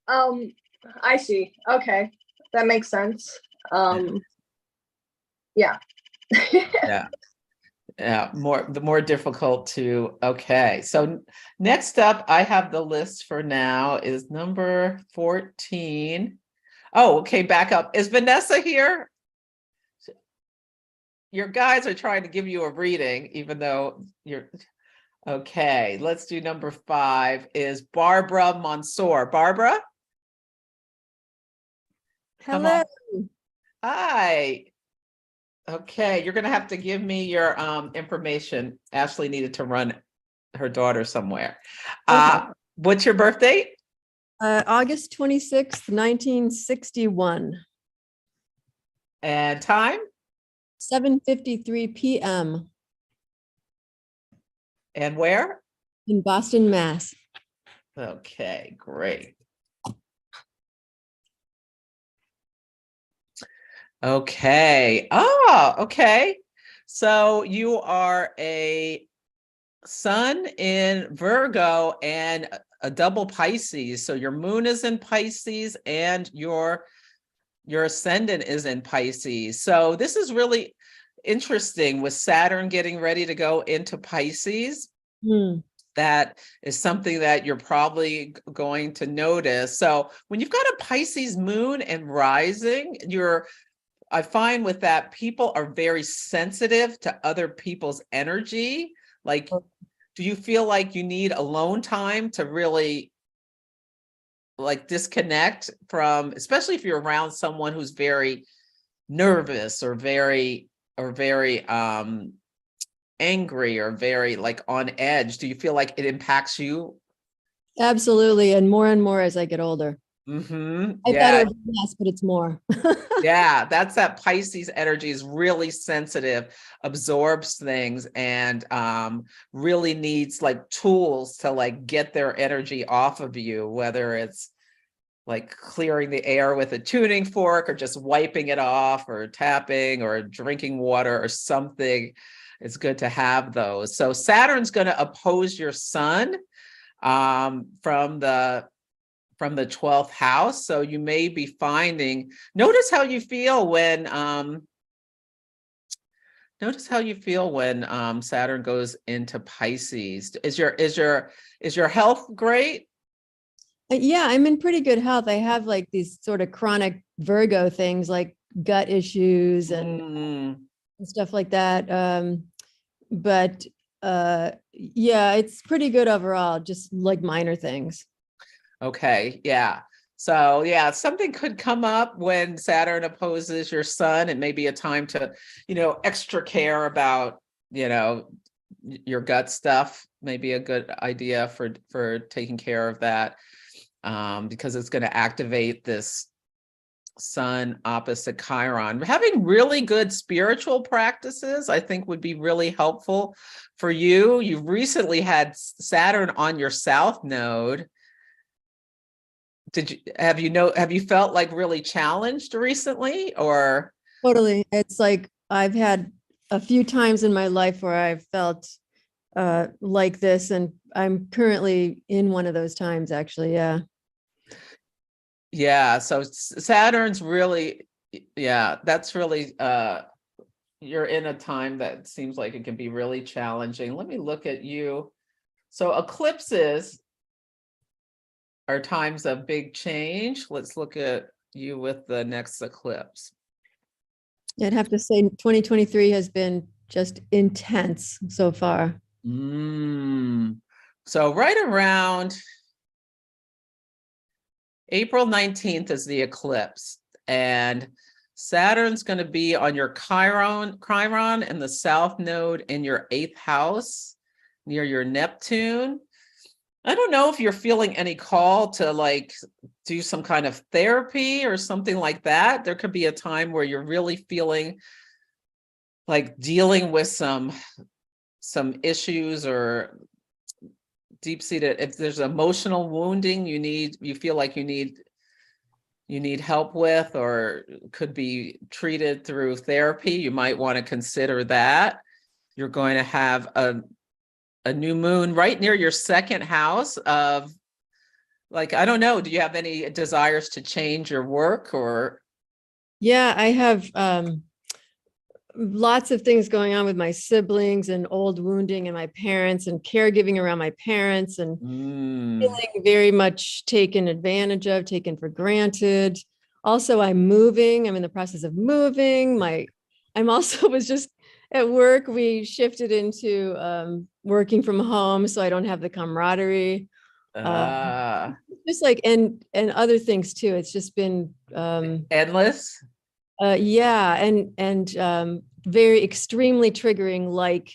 I see. Okay, that makes sense. Yeah. Yeah. Yeah, the more difficult to, okay. So next up, I have the list for now is number 14. Oh, okay, back up. Is Vanessa here? Your guys are trying to give you a reading, even though you're, okay, let's do number 5 is Barbara Mansour. Barbara? Come Hello. on. Hi. Okay, you're gonna have to give me your information. Ashley needed to run her daughter somewhere. Okay. What's your birthday? August 26th, 1961, And time? 7:53 p.m. And where? in Boston, Mass. Okay, great. Okay. Oh, okay. So you are a sun in Virgo and a double Pisces. So your moon is in Pisces and your ascendant is in Pisces. So this is really interesting with Saturn getting ready to go into Pisces. That is something that you're probably going to notice. So when you've got a Pisces moon and rising, I find with that, people are very sensitive to other people's energy. Like, do you feel like you need alone time to really like disconnect from, especially if you're around someone who's very nervous or very angry or very like on edge? Do you feel like it impacts you? Absolutely. And more as I get older. Mm-hmm. I thought Yeah. it would be less, but it's more. Yeah, that's that Pisces energy is really sensitive, absorbs things, and really needs like tools to like get their energy off of you, whether it's like clearing the air with a tuning fork or just wiping it off or tapping or drinking water or something. It's good to have those. So Saturn's going to oppose your sun from the 12th house. So you may be finding, notice how you feel when Saturn goes into Pisces. Is your health great? Yeah, I'm in pretty good health. I have like these sort of chronic Virgo things like gut issues and stuff like that. But yeah, it's pretty good overall, just like minor things. Okay, yeah. So yeah, something could come up when Saturn opposes your sun. It may be a time to, extra care about, your gut stuff may be a good idea for taking care of that, because it's going to activate this Sun opposite Chiron. Having really good spiritual practices, I think, would be really helpful for you. You've recently had Saturn on your South node. Have you felt like really challenged recently, or? Totally. It's like I've had a few times in my life where I've felt like this, and I'm currently in one of those times, actually. Yeah. Yeah, so Saturn's really, yeah, that's really, you're in a time that seems like it can be really challenging. Let me look at you. So eclipses are times of big change. Let's look at you with the next eclipse. I'd have to say 2023 has been just intense so far. So right around April 19th is the eclipse, and Saturn's going to be on your Chiron in the South node in your 8th house near your Neptune. I don't know if you're feeling any call to like do some kind of therapy or something like that. There could be a time where you're really feeling like dealing with some issues or deep-seated, if there's emotional wounding you feel like you need help with, or could be treated through therapy, you might want to consider that. You're going to have a new moon right near your 2nd house of, like, I don't know, do you have any desires to change your work or? Yeah, I have lots of things going on with my siblings and old wounding and my parents and caregiving around my parents and feeling very much taken advantage of, taken for granted. Also, I'm moving. I'm in the process of moving. I'm also was just at work. We shifted into working from home, so I don't have the camaraderie. Just like and other things too. It's just been endless. Yeah, and very extremely triggering. Like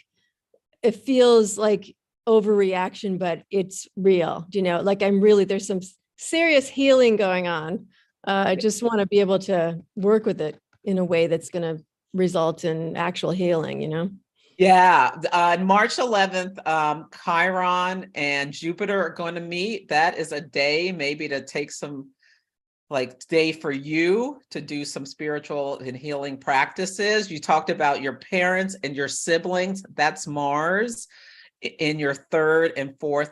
it feels like overreaction, but it's real. You know, like there's some serious healing going on. I just want to be able to work with it in a way that's going to result in actual healing. You know. Yeah, on March 11th, Chiron and Jupiter are going to meet. That is a day maybe to take some day for you to do some spiritual and healing practices. You talked about your parents and your siblings. That's Mars in your 3rd and 4th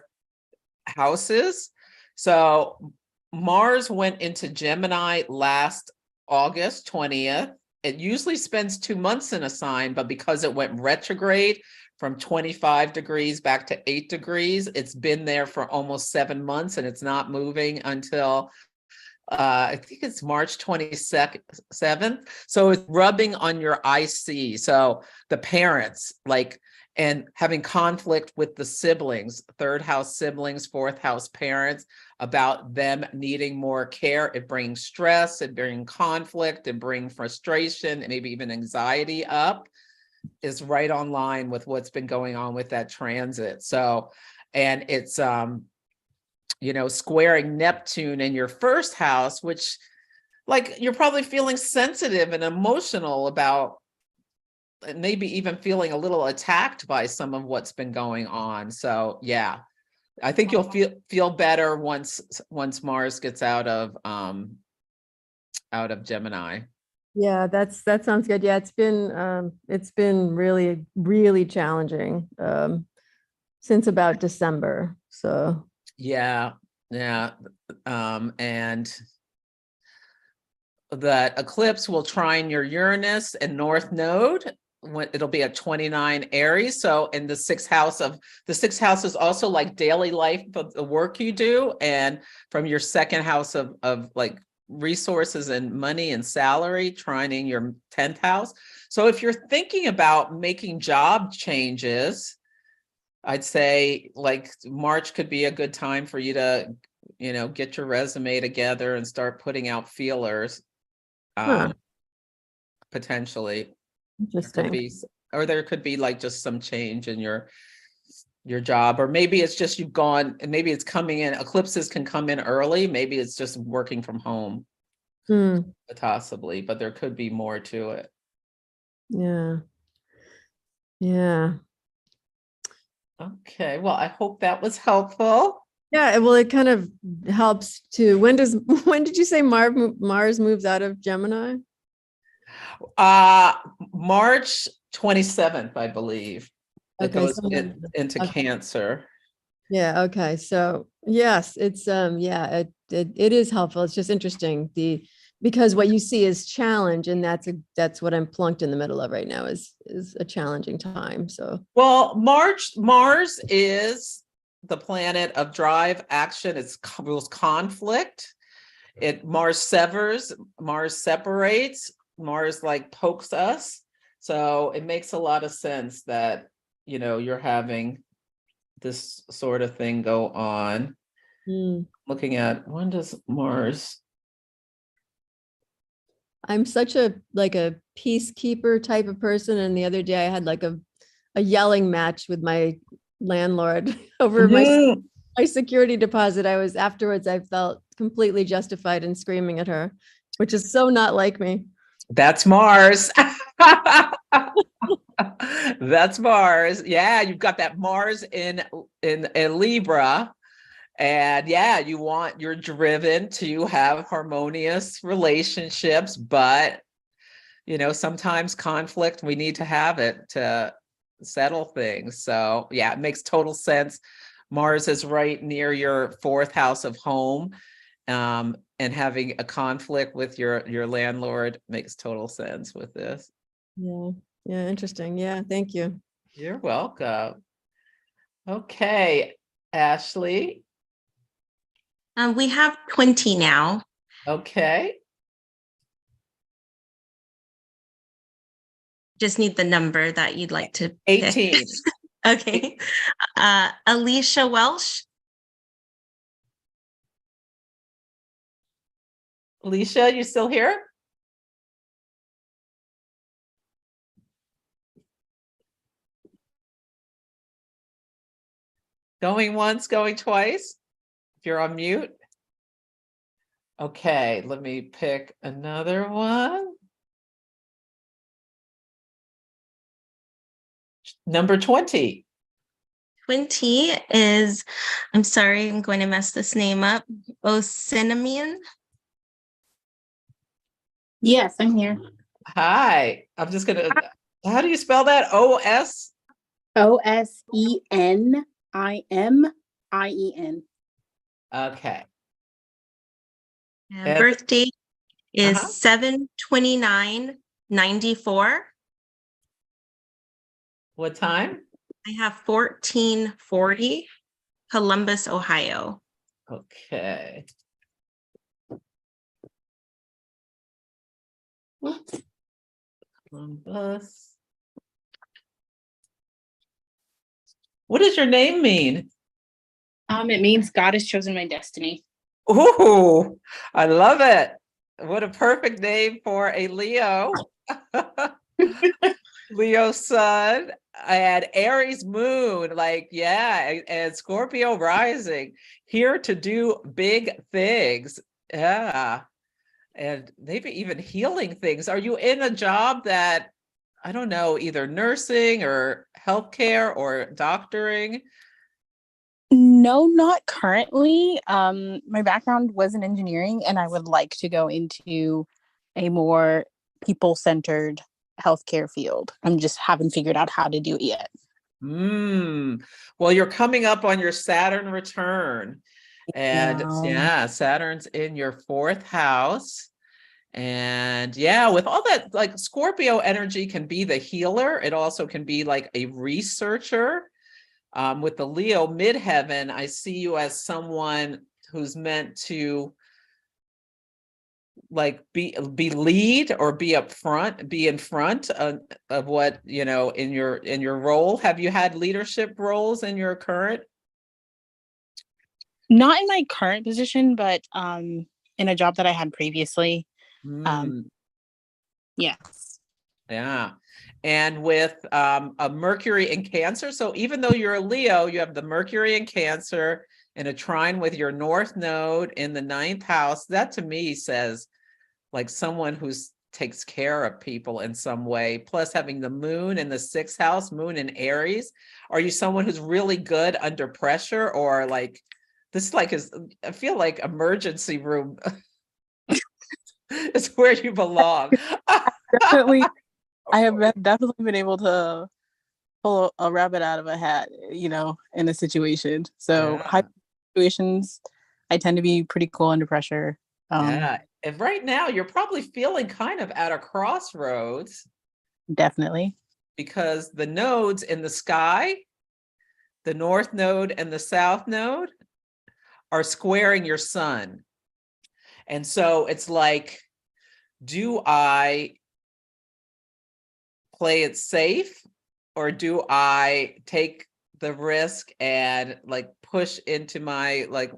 houses. So Mars went into Gemini last August 20th. It usually spends 2 months in a sign, but because it went retrograde from 25 degrees back to 8 degrees, it's been there for almost 7 months, and it's not moving until I think it's March 27th. So it's rubbing on your IC. So the parents, and having conflict with the siblings, 3rd house siblings, 4th house parents, about them needing more care. It brings stress, it brings conflict, it brings frustration, and maybe even anxiety up, is right on line with what's been going on with that transit. So, and it's, squaring Neptune in your 1st house, which you're probably feeling sensitive and emotional about, and maybe even feeling a little attacked by some of what's been going on. So yeah, I think you'll feel better once Mars gets out of Gemini. Yeah, that sounds good. Yeah, it's been really, really challenging since about December. So yeah. And that eclipse will trine your Uranus and North Node. It'll be at 29 Aries. So in the 6th house is also like daily life, the work you do, and from your 2nd house of like resources and money and salary, trining your 10th house. So if you're thinking about making job changes, I'd say March could be a good time for you to, get your resume together and start putting out feelers. Potentially. Interesting. There could be or there could be like just some change in your job, or maybe it's just you've gone, and maybe it's coming in, eclipses can come in early, maybe it's just working from home, possibly, but there could be more to it. Yeah. Yeah. Okay, well, I hope that was helpful. Yeah, well, it kind of helps to, when did you say Mars moves out of Gemini? March 27th, I believe. It Okay, goes so into okay. Cancer. Yeah, okay. So yes, it's yeah, it is helpful. It's just interesting. Because what you see is challenge, and that's what I'm plunked in the middle of right now is a challenging time. So Well, Mars is the planet of drive, action, it's rules conflict. Mars severs, Mars separates, Mars like pokes us. So it makes a lot of sense that, you know, you're having this sort of thing go on. Looking at, when does Mars? I'm such a peacekeeper type of person. And the other day I had like a yelling match with my landlord over my security deposit. Afterwards, I felt completely justified in screaming at her, which is so not like me. That's Mars. That's Mars. Yeah, you've got that Mars in Libra. And yeah, you're driven to have harmonious relationships, but you know, sometimes conflict, we need to have it to settle things. So yeah, it makes total sense. Mars is right near your fourth house of home. And having a conflict with your landlord makes total sense with this. Yeah. Yeah. Interesting. Yeah. Thank you. You're welcome. Okay, Ashley. We have 20 now. Okay. Just need the number that you'd like to 18. pick. Okay. Alicia Welsh. Alicia, you still here? Going once, going twice. If you're on mute. Okay, let me pick another one. Number 20. 20 is, I'm sorry, I'm going to mess this name up. Osinamian. Yes, I'm here. Hi. I'm just gonna, how do you spell that? O-S? Osenimien. Okay. And birth date is 7/29/94. What time? I have 1440, Columbus, Ohio. Okay. Columbus. What does your name mean? It means God has chosen my destiny. Ooh, I love it. What a perfect name for a Leo. Leo sun and Aries moon, like, yeah, and Scorpio rising, here to do big things. Yeah. And maybe even healing things. Are you in a job that, I don't know, either nursing or healthcare or doctoring? No, not currently. My background was in engineering, and I would like to go into a more people-centered healthcare field. I'm just haven't figured out how to do it yet. Well, you're coming up on your Saturn return. And yeah, Saturn's in your fourth house. And yeah, with all that, like Scorpio energy can be the healer. It also can be like a researcher. With the Leo midheaven, I see you as someone who's meant to like be lead or be up front, be in front of what, you know, in your role. Have you had leadership roles in your current? Not in my current position, but in a job that I had previously. Yes. Yeah. And with a Mercury in Cancer. So even though you're a Leo, you have the Mercury in Cancer in a trine with your North Node in the 9th house. That to me says like someone who's takes care of people in some way. Plus having the Moon in the 6th house, Moon in Aries. Are you someone who's really good under pressure, or like this like is, I feel like emergency room is where you belong. Definitely, I have definitely been able to pull a rabbit out of a hat, you know, in a situation. So Yeah. high situations, I tend to be pretty cool under pressure. Yeah. And right now you're probably feeling kind of at a crossroads Definitely. because the nodes in the sky, the North Node and the South Node, are squaring your sun. And so it's like, do I play it safe, or do I take the risk and like push into my like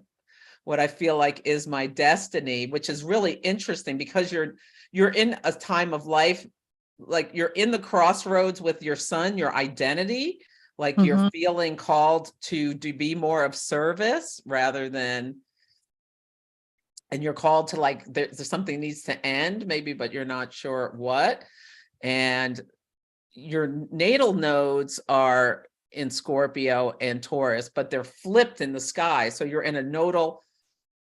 what I feel like is my destiny, which is really interesting because you're in a time of life, like you're in the crossroads with your son, your identity, like you're feeling called to be more of service rather than, and you're called to like there's something needs to end maybe, but you're not sure what. And your natal nodes are in Scorpio and Taurus, but they're flipped in the sky. So you're in a nodal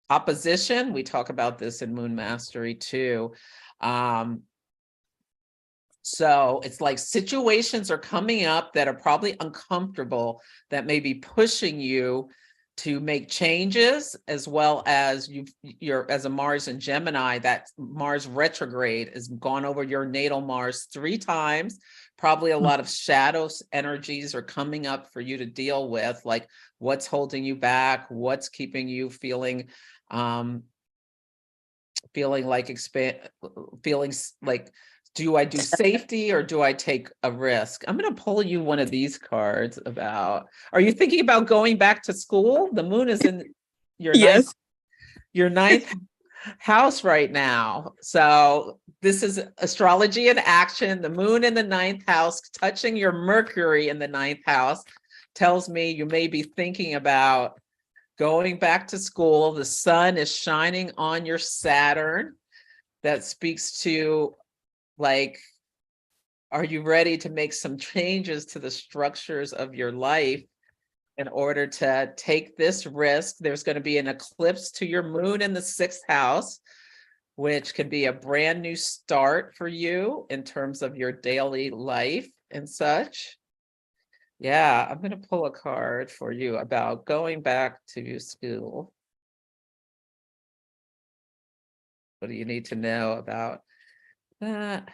opposition. We talk about this in Moon Mastery too. So it's like situations are coming up that are probably uncomfortable, that may be pushing you to make changes, as well as you're as a Mars in Gemini, that Mars retrograde has gone over your natal Mars 3 times. Probably a lot of shadows energies are coming up for you to deal with, like what's holding you back, what's keeping you feeling like, do I do safety or do I take a risk? I'm going to pull you one of these cards about, are you thinking about going back to school? The moon is in your ninth house right now. So this is astrology in action. The moon in the 9th house touching your Mercury in the 9th house tells me you may be thinking about going back to school. The sun is shining on your Saturn. That speaks to like, are you ready to make some changes to the structures of your life in order to take this risk? There's going to be an eclipse to your moon in the 6th house, which can be a brand new start for you in terms of your daily life and such. Yeah, I'm going to pull a card for you about going back to school. What do you need to know about that?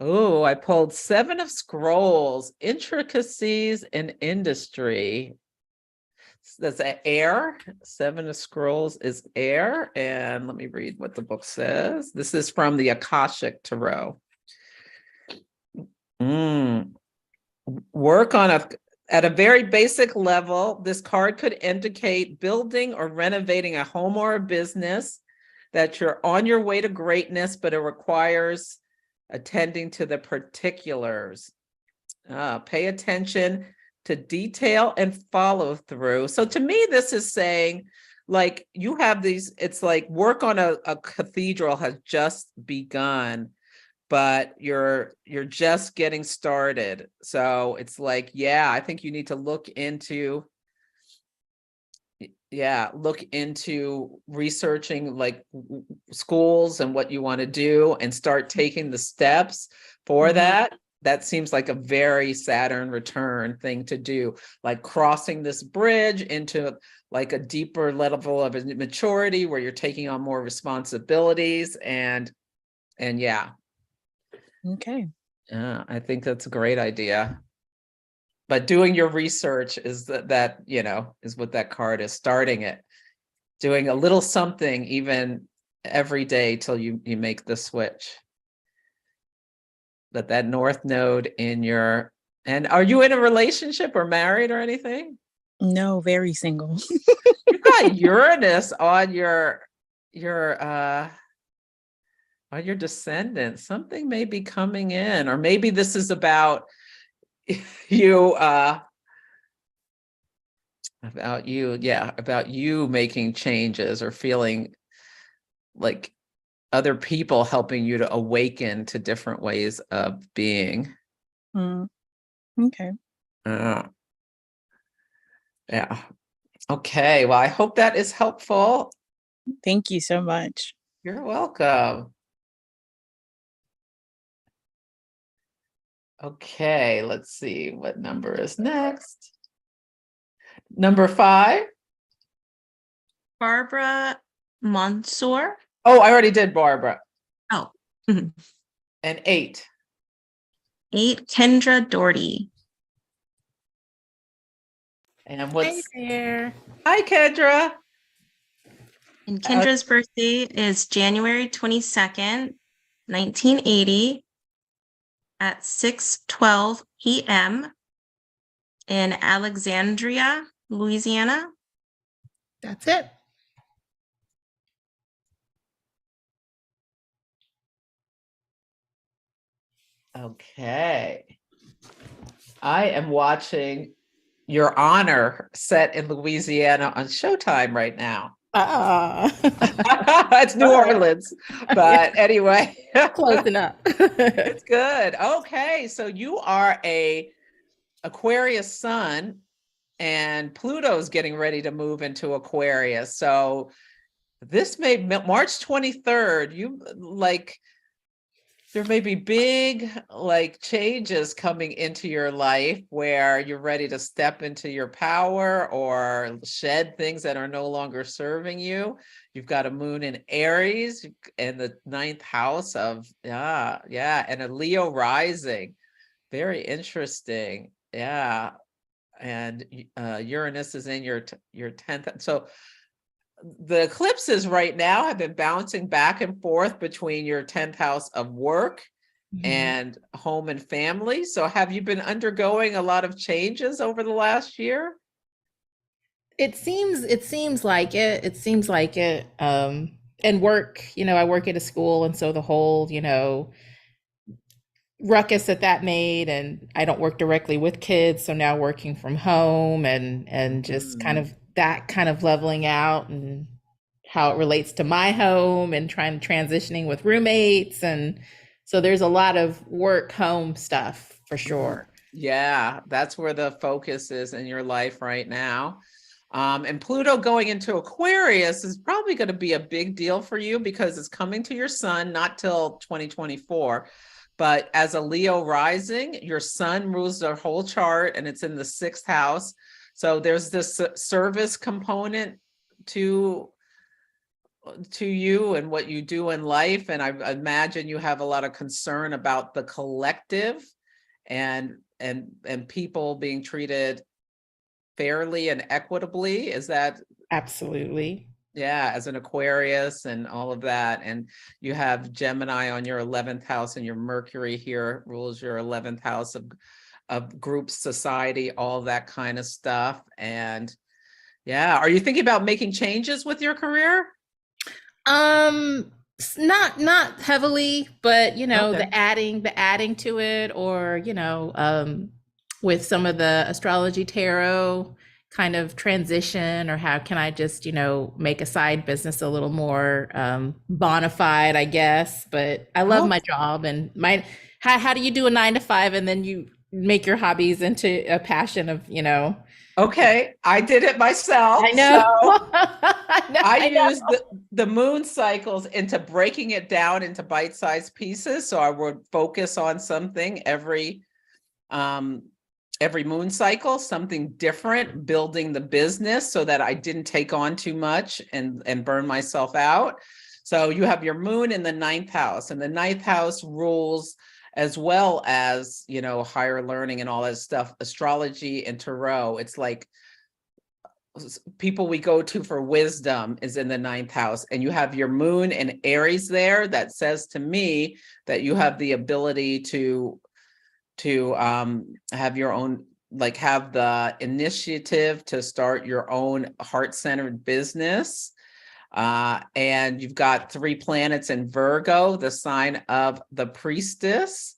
Oh, I pulled 7 of Scrolls, intricacies in industry. That's air. 7 of Scrolls is air. And let me read what the book says. This is from the Akashic Tarot. Work on at a very basic level, this card could indicate building or renovating a home or a business, that you're on your way to greatness, but it requires attending to the particulars. Pay attention to detail and follow through. So to me, this is saying, like, you have these, it's like work on a cathedral has just begun, but you're just getting started. So it's like, yeah, I think you need to look into researching like schools and what you want to do and start taking the steps for that. That seems like a very Saturn return thing to do, like crossing this bridge into like a deeper level of maturity where you're taking on more responsibilities and yeah. Okay. Yeah, I think that's a great idea. But doing your research is that is what that card is, starting it, doing a little something even every day till you make the switch. But that North Node in your, and are you in a relationship or married or anything? No, very single. got Uranus on your descendants. Something may be coming in, or maybe this is about you about you making changes or feeling like other people helping you to awaken to different ways of being. Okay. Yeah. Okay, well, I hope that is helpful. Thank you so much. You're welcome. Okay, let's see what number is next. Number 5. Barbara Mansour. Oh, I already did Barbara. Oh. And 8. 8, Kendra Doherty. And what's Hey there. Hi, Kendra. And Kendra's birthday is January 22nd, 1980 at 6:12 p.m. in Alexandria, Louisiana. That's it. Okay. I am watching Your Honor set in Louisiana on Showtime right now. It's New Orleans, but anyway. Close enough. It's good. Okay, so you are a Aquarius sun, and Pluto's getting ready to move into Aquarius. So this may March 23rd, there may be big changes coming into your life where you're ready to step into your power or shed things that are no longer serving you. You've got a moon in Aries and the 9th house of, and a Leo rising. Very interesting. Yeah. And Uranus is in your 10th. So the eclipses right now have been bouncing back and forth between your 10th house of work and home and family. So have you been undergoing a lot of changes over the last year? It seems like it. It seems like it. And work, I work at a school, and so the whole, ruckus that made, and I don't work directly with kids, so now working from home and just kind of that kind of leveling out and how it relates to my home and transitioning with roommates. And so there's a lot of work home stuff for sure. Yeah, that's where the focus is in your life right now. And Pluto going into Aquarius is probably going to be a big deal for you because it's coming to your sun, not till 2024. But as a Leo rising, your sun rules the whole chart and it's in the 6th house. So there's this service component to you and what you do in life. And I imagine you have a lot of concern about the collective and people being treated fairly and equitably. Is that? Absolutely. Yeah, as an Aquarius and all of that. And you have Gemini on your 11th house, and your Mercury here rules your 11th house of group society, all that kind of stuff. And yeah, are you thinking about making changes with your career? Not heavily, but Okay. the adding to it, or with some of the astrology tarot kind of transition, or how can I just make a side business a little more bona fide, I guess. But I love my job, and how do you do a 9 to 5 and then you make your hobbies into a passion of Okay, I did it myself. I know. So I know. use the moon cycles into breaking it down into bite-sized pieces. So I would focus on something every moon cycle, something different, building the business so that I didn't take on too much and burn myself out. So you have your moon in the 9th house, and the 9th house rules, as well as, higher learning and all that stuff, astrology and tarot. It's like people we go to for wisdom is in the 9th house, and you have your moon in Aries there. That says to me that you have the ability to have your own like have the initiative to start your own heart-centered business. And you've got 3 planets in Virgo, the sign of the priestess.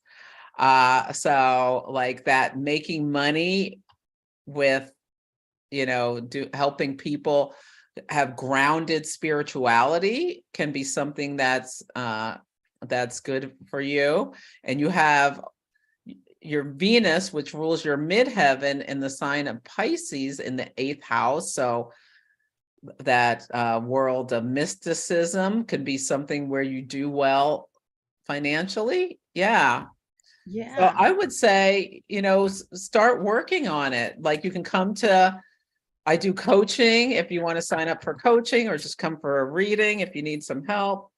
So like that, making money with, helping people have grounded spirituality can be something that's good for you. And you have your Venus, which rules your midheaven, in the sign of Pisces in the 8th house. So that world of mysticism could be something where you do well financially. Yeah. So I would say, start working on it. Like, you can come to, I do coaching if you want to sign up for coaching, or just come for a reading if you need some help,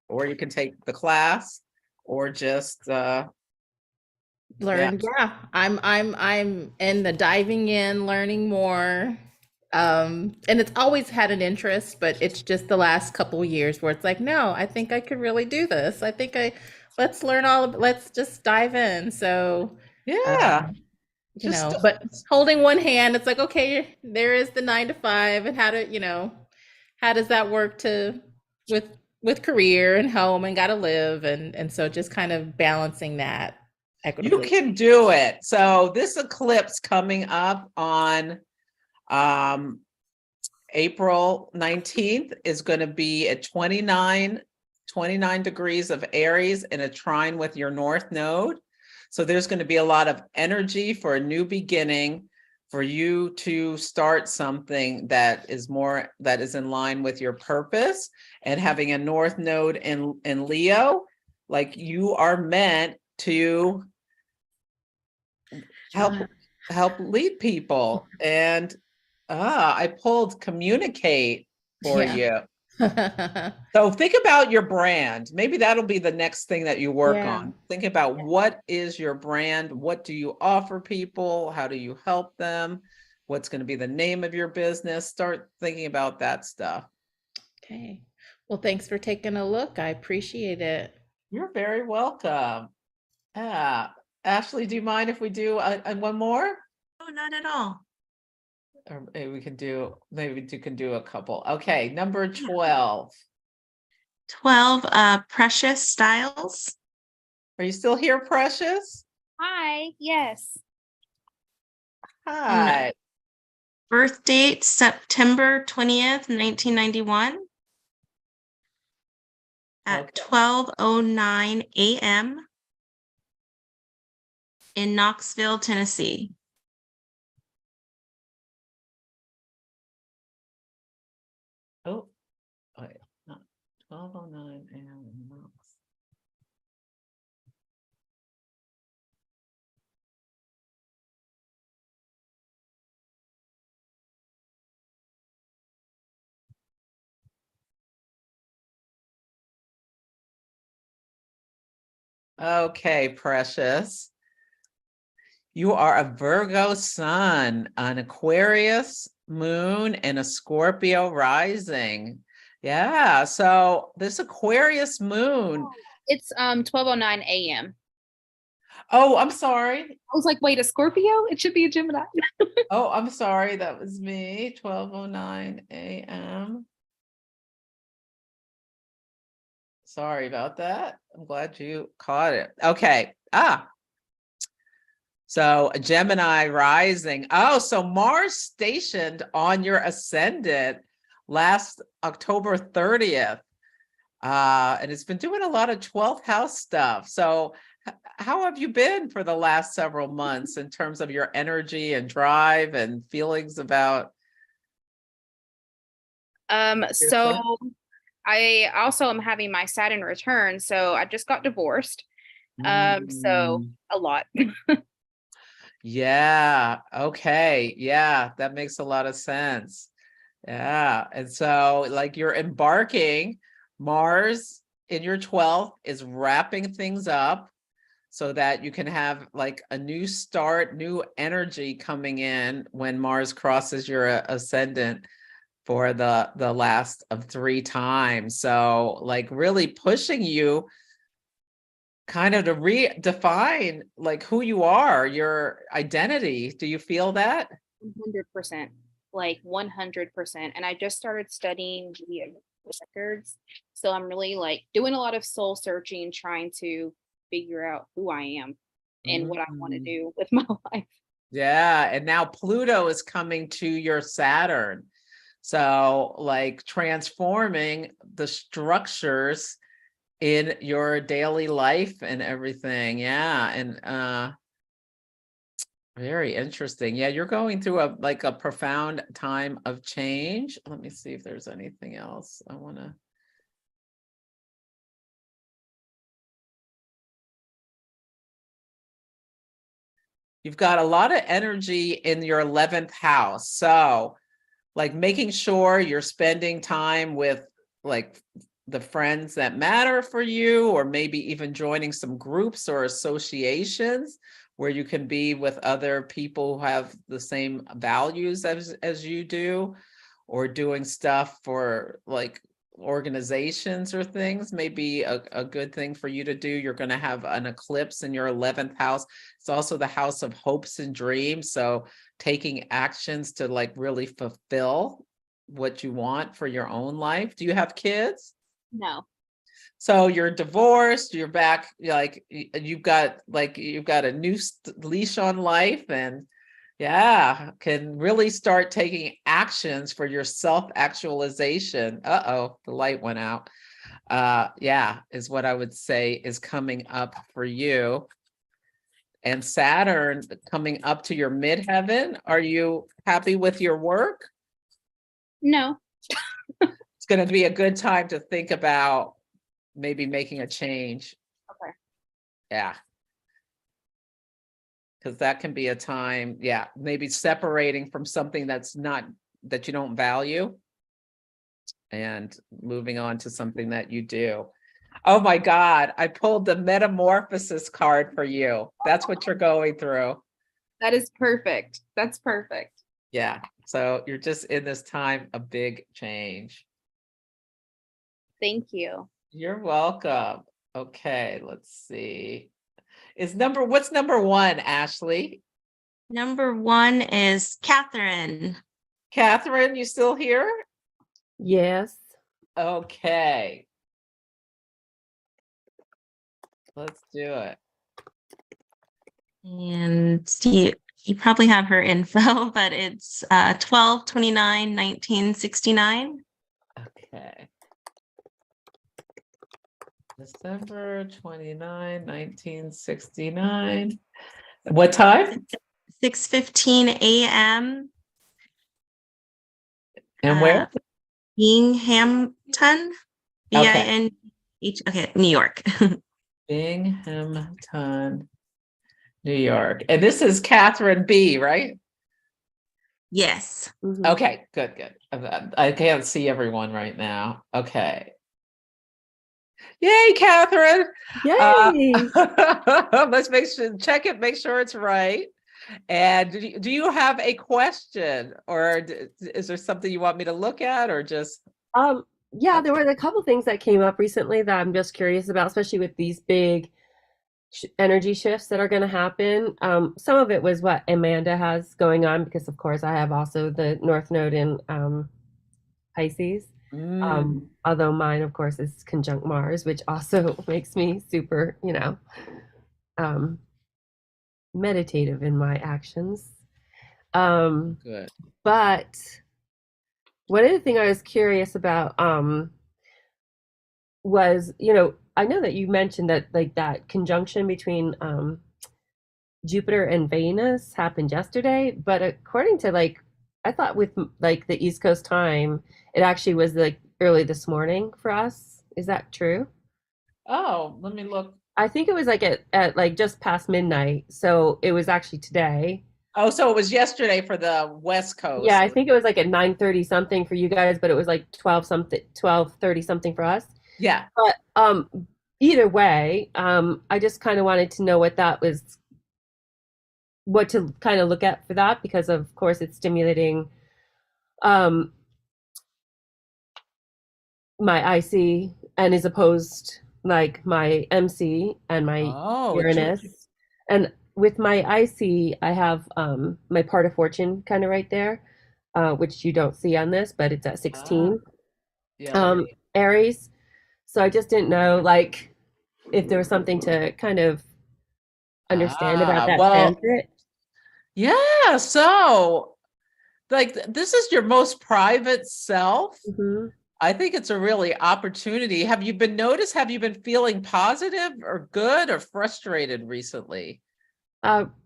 or you can take the class, or just learn. Yeah, I'm in the diving in, learning more. And it's always had an interest, but it's just the last couple of years where it's like, no, I think I could really do this. Let's learn let's just dive in. So yeah. But holding one hand, it's like, okay, there is the 9 to 5, and how does that work with career and home and gotta live, and so just kind of balancing that equitably. You can do it. So this eclipse coming up on April 19th is going to be at 29 degrees of Aries in a trine with your North Node. So there's going to be a lot of energy for a new beginning, for you to start something that is in line with your purpose. And having a North Node in Leo, like, you are meant to help lead people. And I pulled communicate for you. So think about your brand. Maybe that'll be the next thing that you work on. Think about what is your brand? What do you offer people? How do you help them? What's going to be the name of your business? Start thinking about that stuff. Okay. Well, thanks for taking a look. I appreciate it. You're very welcome. Ashley, do you mind if we do one more? Oh, not at all. Or maybe we can do a couple. Okay, number 12. 12, Precious Styles. Are you still here, Precious? Hi, yes. Hi. Birth date, September 20th, 1991. At 12:09 a.m. in Knoxville, Tennessee. Oh, wait, not 12:09 a.m. in Knox. Okay, Precious. You are a Virgo sun, an Aquarius moon, and a Scorpio rising. Yeah, so this Aquarius moon. It's 12:09 a.m. Oh, I'm sorry. I was like, wait, a Scorpio? It should be a Gemini. Oh, I'm sorry. That was me. 12:09 a.m. Sorry about that. I'm glad you caught it. Okay. So a Gemini rising. Oh, so Mars stationed on your ascendant last October 30th. And it's been doing a lot of 12th house stuff. So how have you been for the last several months in terms of your energy and drive and feelings about? So I also am having my Saturn return. So I just got divorced. So a lot. Yeah. Okay. Yeah, that makes a lot of sense. Yeah. And so, like, you're embarking, Mars in your 12th is wrapping things up so that you can have like a new start, new energy coming in when Mars crosses your ascendant for the last of 3 times. So, like, really pushing you kind of to redefine like who you are, your identity. Do you feel that? 100%, like 100%. And I just started studying the records. So I'm really like doing a lot of soul searching, trying to figure out who I am and what I want to do with my life. Yeah, and now Pluto is coming to your Saturn. So like transforming the structures in your daily life and everything. Yeah, and very interesting. Yeah, you're going through a profound time of change. Let me see if there's anything else I want to. You've got a lot of energy in your 11th house. So like making sure you're spending time with like the friends that matter for you, or maybe even joining some groups or associations where you can be with other people who have the same values as you do, or doing stuff for like organizations or things may be a good thing for you to do. You're going to have an eclipse in your 11th house. It's also the house of hopes and dreams. So taking actions to like really fulfill what you want for your own life. Do you have kids? No. So you're divorced, you're back, like you've got a new leash on life, and yeah, can really start taking actions for your self-actualization. Uh-oh, the light went out. Yeah, is what I would say is coming up for you. And Saturn coming up to your midheaven. Are you happy with your work? No. It's going to be a good time to think about maybe making a change. Okay. Yeah. Because that can be a time, yeah, maybe separating from something that you don't value and moving on to something that you do. Oh my God, I pulled the metamorphosis card for you. That's what you're going through. That is perfect. That's perfect. Yeah. So you're just in this time of big change. Thank you. You're welcome. Okay, let's see. What's number one, Ashley? Number 1 is Catherine. Catherine, you still here? Yes. Okay. Let's do it. And you probably have her info, but it's 12/29/1969. Okay. December 29, 1969. What time? 6:15 a.m. And where? Binghamton. Okay. BINH. Okay, New York. Binghamton, New York. And this is Catherine B, right? Yes. Mhm. Okay, good. I can't see everyone right now. Okay. Yay, Catherine. Yay. Let's check it, make sure it's right. And do you have a question, or is there something you want me to look at, or just? Yeah, there were a couple things that came up recently that I'm just curious about, especially with these big energy shifts that are going to happen. Some of it was what Amanda has going on, because of course I have also the North Node in Pisces. Although mine, of course, is conjunct Mars, which also makes me super, meditative in my actions. Good. But one other thing I was curious about was, I know that you mentioned that like that conjunction between Jupiter and Venus happened yesterday, but according to I thought with like the East Coast time, it actually was like early this morning for us. Is that true? Oh, let me look. I think it was like at like just past midnight. So it was actually today. Oh, so it was yesterday for the West Coast. Yeah, I think it was like at 9:30 something for you guys, but it was like 12:30 something for us. Yeah. But either way, I just kind of wanted to know what to kind of look at for that, because of course it's stimulating my IC and is opposed like my MC and my Oh, Uranus. And with my IC, I have my part of fortune kind of right there, which you don't see on this, but it's at 16. yeah. Aries. So I just didn't know like if there was something to kind of understand about that Well, transit. yeah. So, like, this is your most private self. Mhm. I think it's a really opportunity. Have you been feeling positive or good or frustrated recently?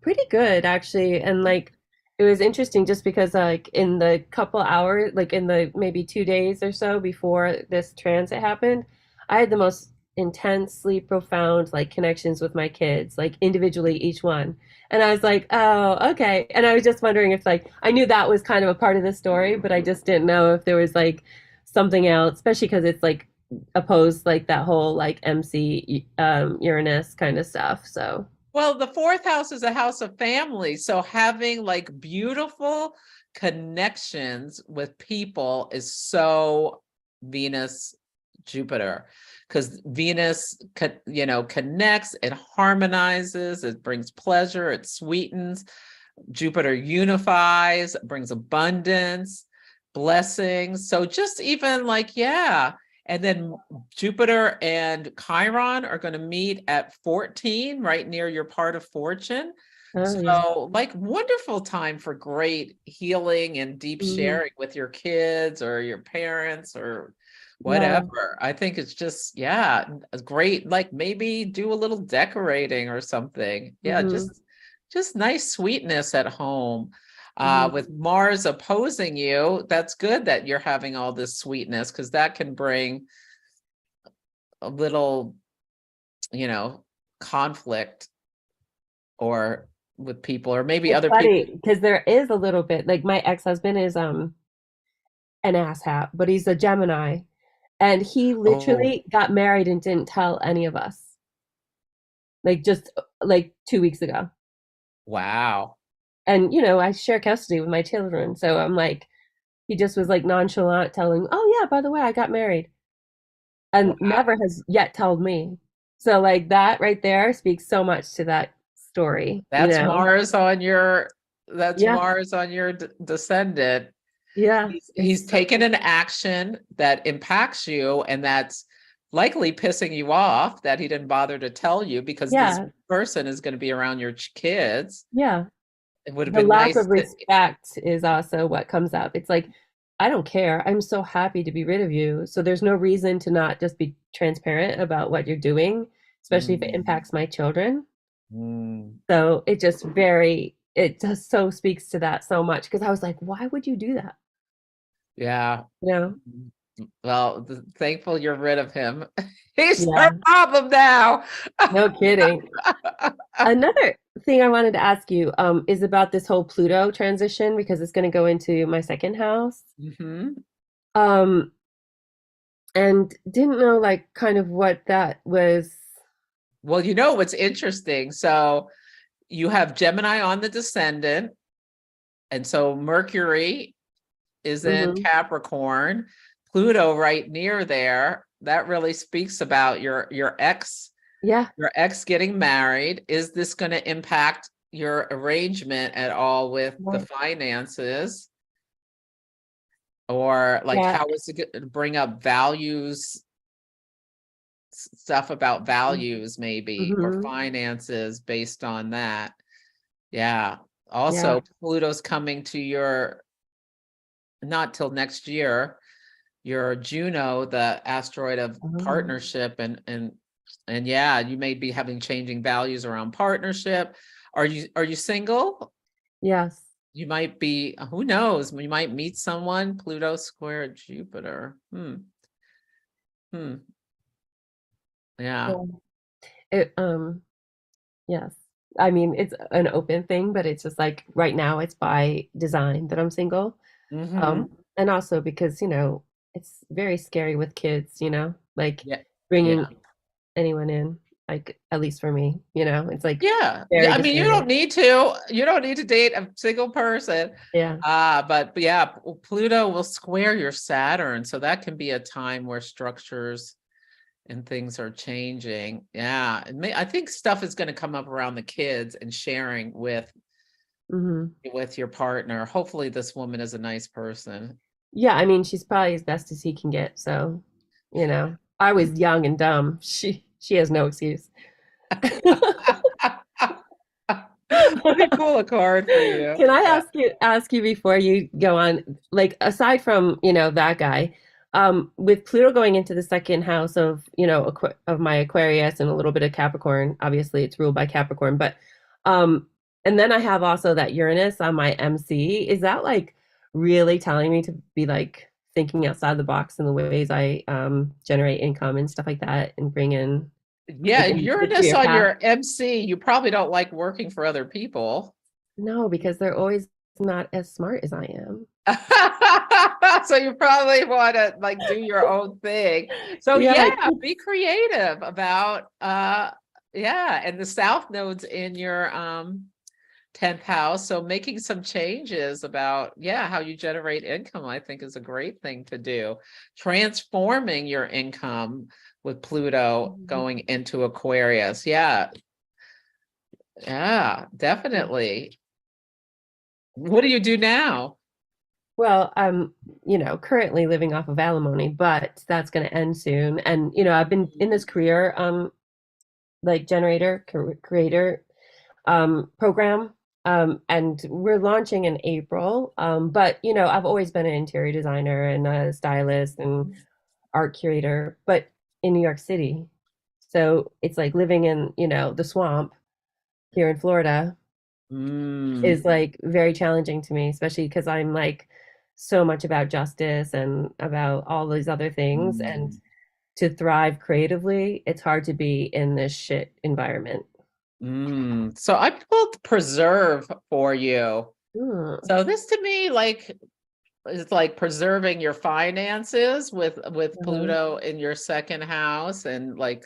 Pretty good actually. And like it was interesting just because like in the couple hours, like in the maybe 2 days or so before this transit happened, I had the most intensely profound like connections with my kids, like individually each one. And I was like, oh, okay. And I was just wondering if like I knew that was kind of a part of the story, but I just didn't know if there was like something else, especially because it's like opposed like that whole like MC Uranus kind of stuff. So Well, the fourth house is a house of family. So having like beautiful connections with people is so Venus, Jupiter, because Venus, connects, it harmonizes, it brings pleasure, it sweetens. Jupiter unifies, brings abundance, blessings. So just even like, yeah. And then Jupiter and Chiron are going to meet at 14, right near your part of fortune. oh yeah. So, like, wonderful time for great healing and deep Mhm. sharing with your kids or your parents or Yeah. whatever. I think it's just, yeah, great. Like, maybe do a little decorating or something. Yeah, Mhm. just nice sweetness at home. Mhm. With Mars opposing you, that's good that you're having all this sweetness because that can bring a little, conflict or with people or maybe It's other funny people. because there is a little bit like my ex-husband is an asshat, but he's a Gemini and he Oh, literally got married and didn't tell any of us. Like just like 2 weeks ago. wow. And I share custody with my children. So I'm like he just was like nonchalant telling, "Oh yeah, by the way, I got married." And Wow. never has yet told me. So like that right there speaks so much to that story, That's Mars on your Yeah. descendant. Yeah. He's taken an action that impacts you and that's likely pissing you off that he didn't bother to tell you because this Yeah. person is going to be around your kids. Yeah. It would have The been lack nice of to, respect is also what comes up. It's like, I don't care. I'm so happy to be rid of you. So there's no reason to not just be transparent about what you're doing, especially if it Mm, impacts my children. mm, So it just so speaks to that so much because I was like, why would you do that? yeah. You know? Well, thankful you're rid of him. He's Yeah, our problem now. no kidding. Another thing I wanted to ask you is about this whole Pluto transition because it's going to go into my second house. Mhm. Um, and didn't know like kind of what that was. Well, what's interesting. So you have Gemini on the descendant, and so Mercury is in Hmm. Capricorn, Pluto right near there. That really speaks about Yeah, your ex getting married. Is this going to impact your arrangement at all with the right. finances? Or like Yeah. how is it going to bring up values, stuff about values maybe, or Hmm. finances based on that? Yeah. Yeah. Also, Pluto's coming to not till next year, your Juno, the asteroid of Oh, partnership and yeah, you may be having changing values around partnership. Are you single? yes. You might be, who knows? You might meet someone, Pluto square Jupiter. Hmm. Yeah. Yeah. It yes. I mean, it's an open thing, but it's just like right now it's by design that I'm single. Mm-hmm. And also because, it's very scary with kids, like Yeah. bringing Yeah. anyone in, like at least for me, it's like Yeah. Yeah. very I mean, disturbing. you don't need to date a single person. Yeah. But yeah, Pluto will square your Saturn. So that can be a time where structures and things are changing. Yeah, I think stuff is going to come up around the kids and sharing with your partner. Hopefully this woman is a nice person. Yeah, I mean, she's probably as best as he can get. So, you know, I was young and dumb. She has no excuse. Let me pull a card for you. Can I ask you before you go on, like aside from, you know, that guy, with Pluto going into the second house of, you know, of my Aquarius and a little bit of Capricorn, obviously it's ruled by Capricorn, but and then I have also that Uranus on my MC. Is that like really telling me to be like thinking outside the box in the ways I generate income and stuff like that and bring in Yeah, like, if Uranus on your MC, you probably don't like working for other people. No, because they're always not as smart as I am. So you probably want to like do your own thing. So yeah, be creative about and the South node's in your 10th house. So making some changes about how you generate income, I think is a great thing to do. Transforming your income with Pluto going into Aquarius. Yeah, definitely. What do you do now? Well, I'm, you know, currently living off of alimony, but that's going to end soon. And, you know, I've been in this career, like creator, program. And we're launching in April. But, you know, I've always been an interior designer and a stylist and art curator, but in New York City. So it's like living in, you know, the swamp here in Florida is like very challenging to me, especially because I'm like so much about justice and about all these other things. And to thrive creatively, it's hard to be in this shit environment. So I pulled preserve for you. So this to me is like preserving your finances with Pluto in your second house, and like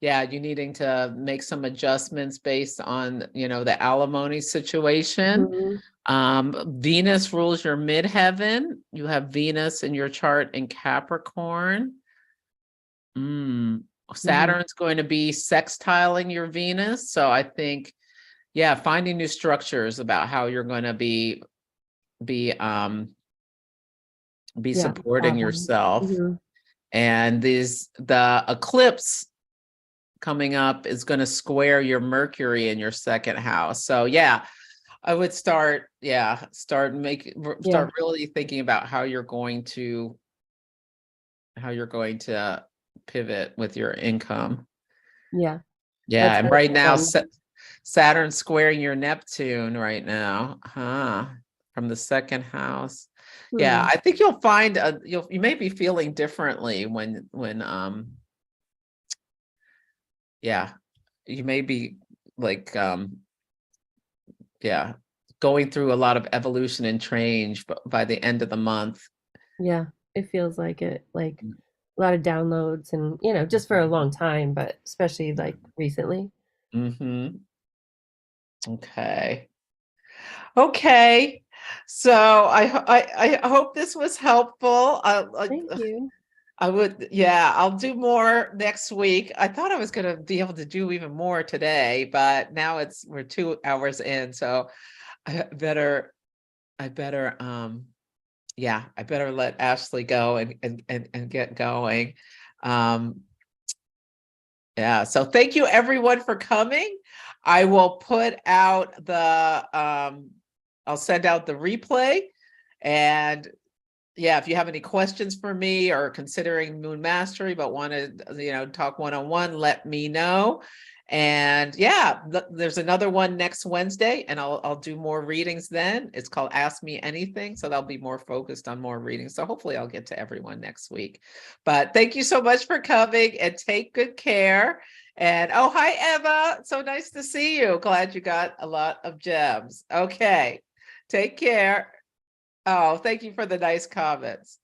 you needing to make some adjustments based on, you know, the alimony situation. Venus rules your midheaven. You have Venus in your chart in Capricorn. Saturn's going to be sextiling your Venus. So I think, finding new structures about how you're going to be supporting yourself. And the eclipse coming up is going to square your Mercury in your second house. So I would start really thinking about how you're going to pivot with your income. And right now Saturn's squaring your Neptune right now, from the second house. I think you'll find you may be feeling differently when you may be like going through a lot of evolution and change by the end of the month. It feels like it, like a lot of downloads, and you know, just for a long time, but especially like recently. Okay. So I hope this was helpful. Thank you. I'll do more next week. I thought I was going to be able to do even more today, but now we're 2 hours in, so I better let Ashley go and get going. So thank you everyone for coming. I will put out I'll send out the replay, and if you have any questions for me or considering Moon Mastery but want to talk one-on-one, let me know. And there's another one next Wednesday, and I'll do more readings then. It's called Ask Me Anything, so that'll be more focused on more readings. So hopefully I'll get to everyone next week. But thank you so much for coming, and take good care. And hi Eva, so nice to see you. Glad you got a lot of gems. Okay, take care. Oh, thank you for the nice comments.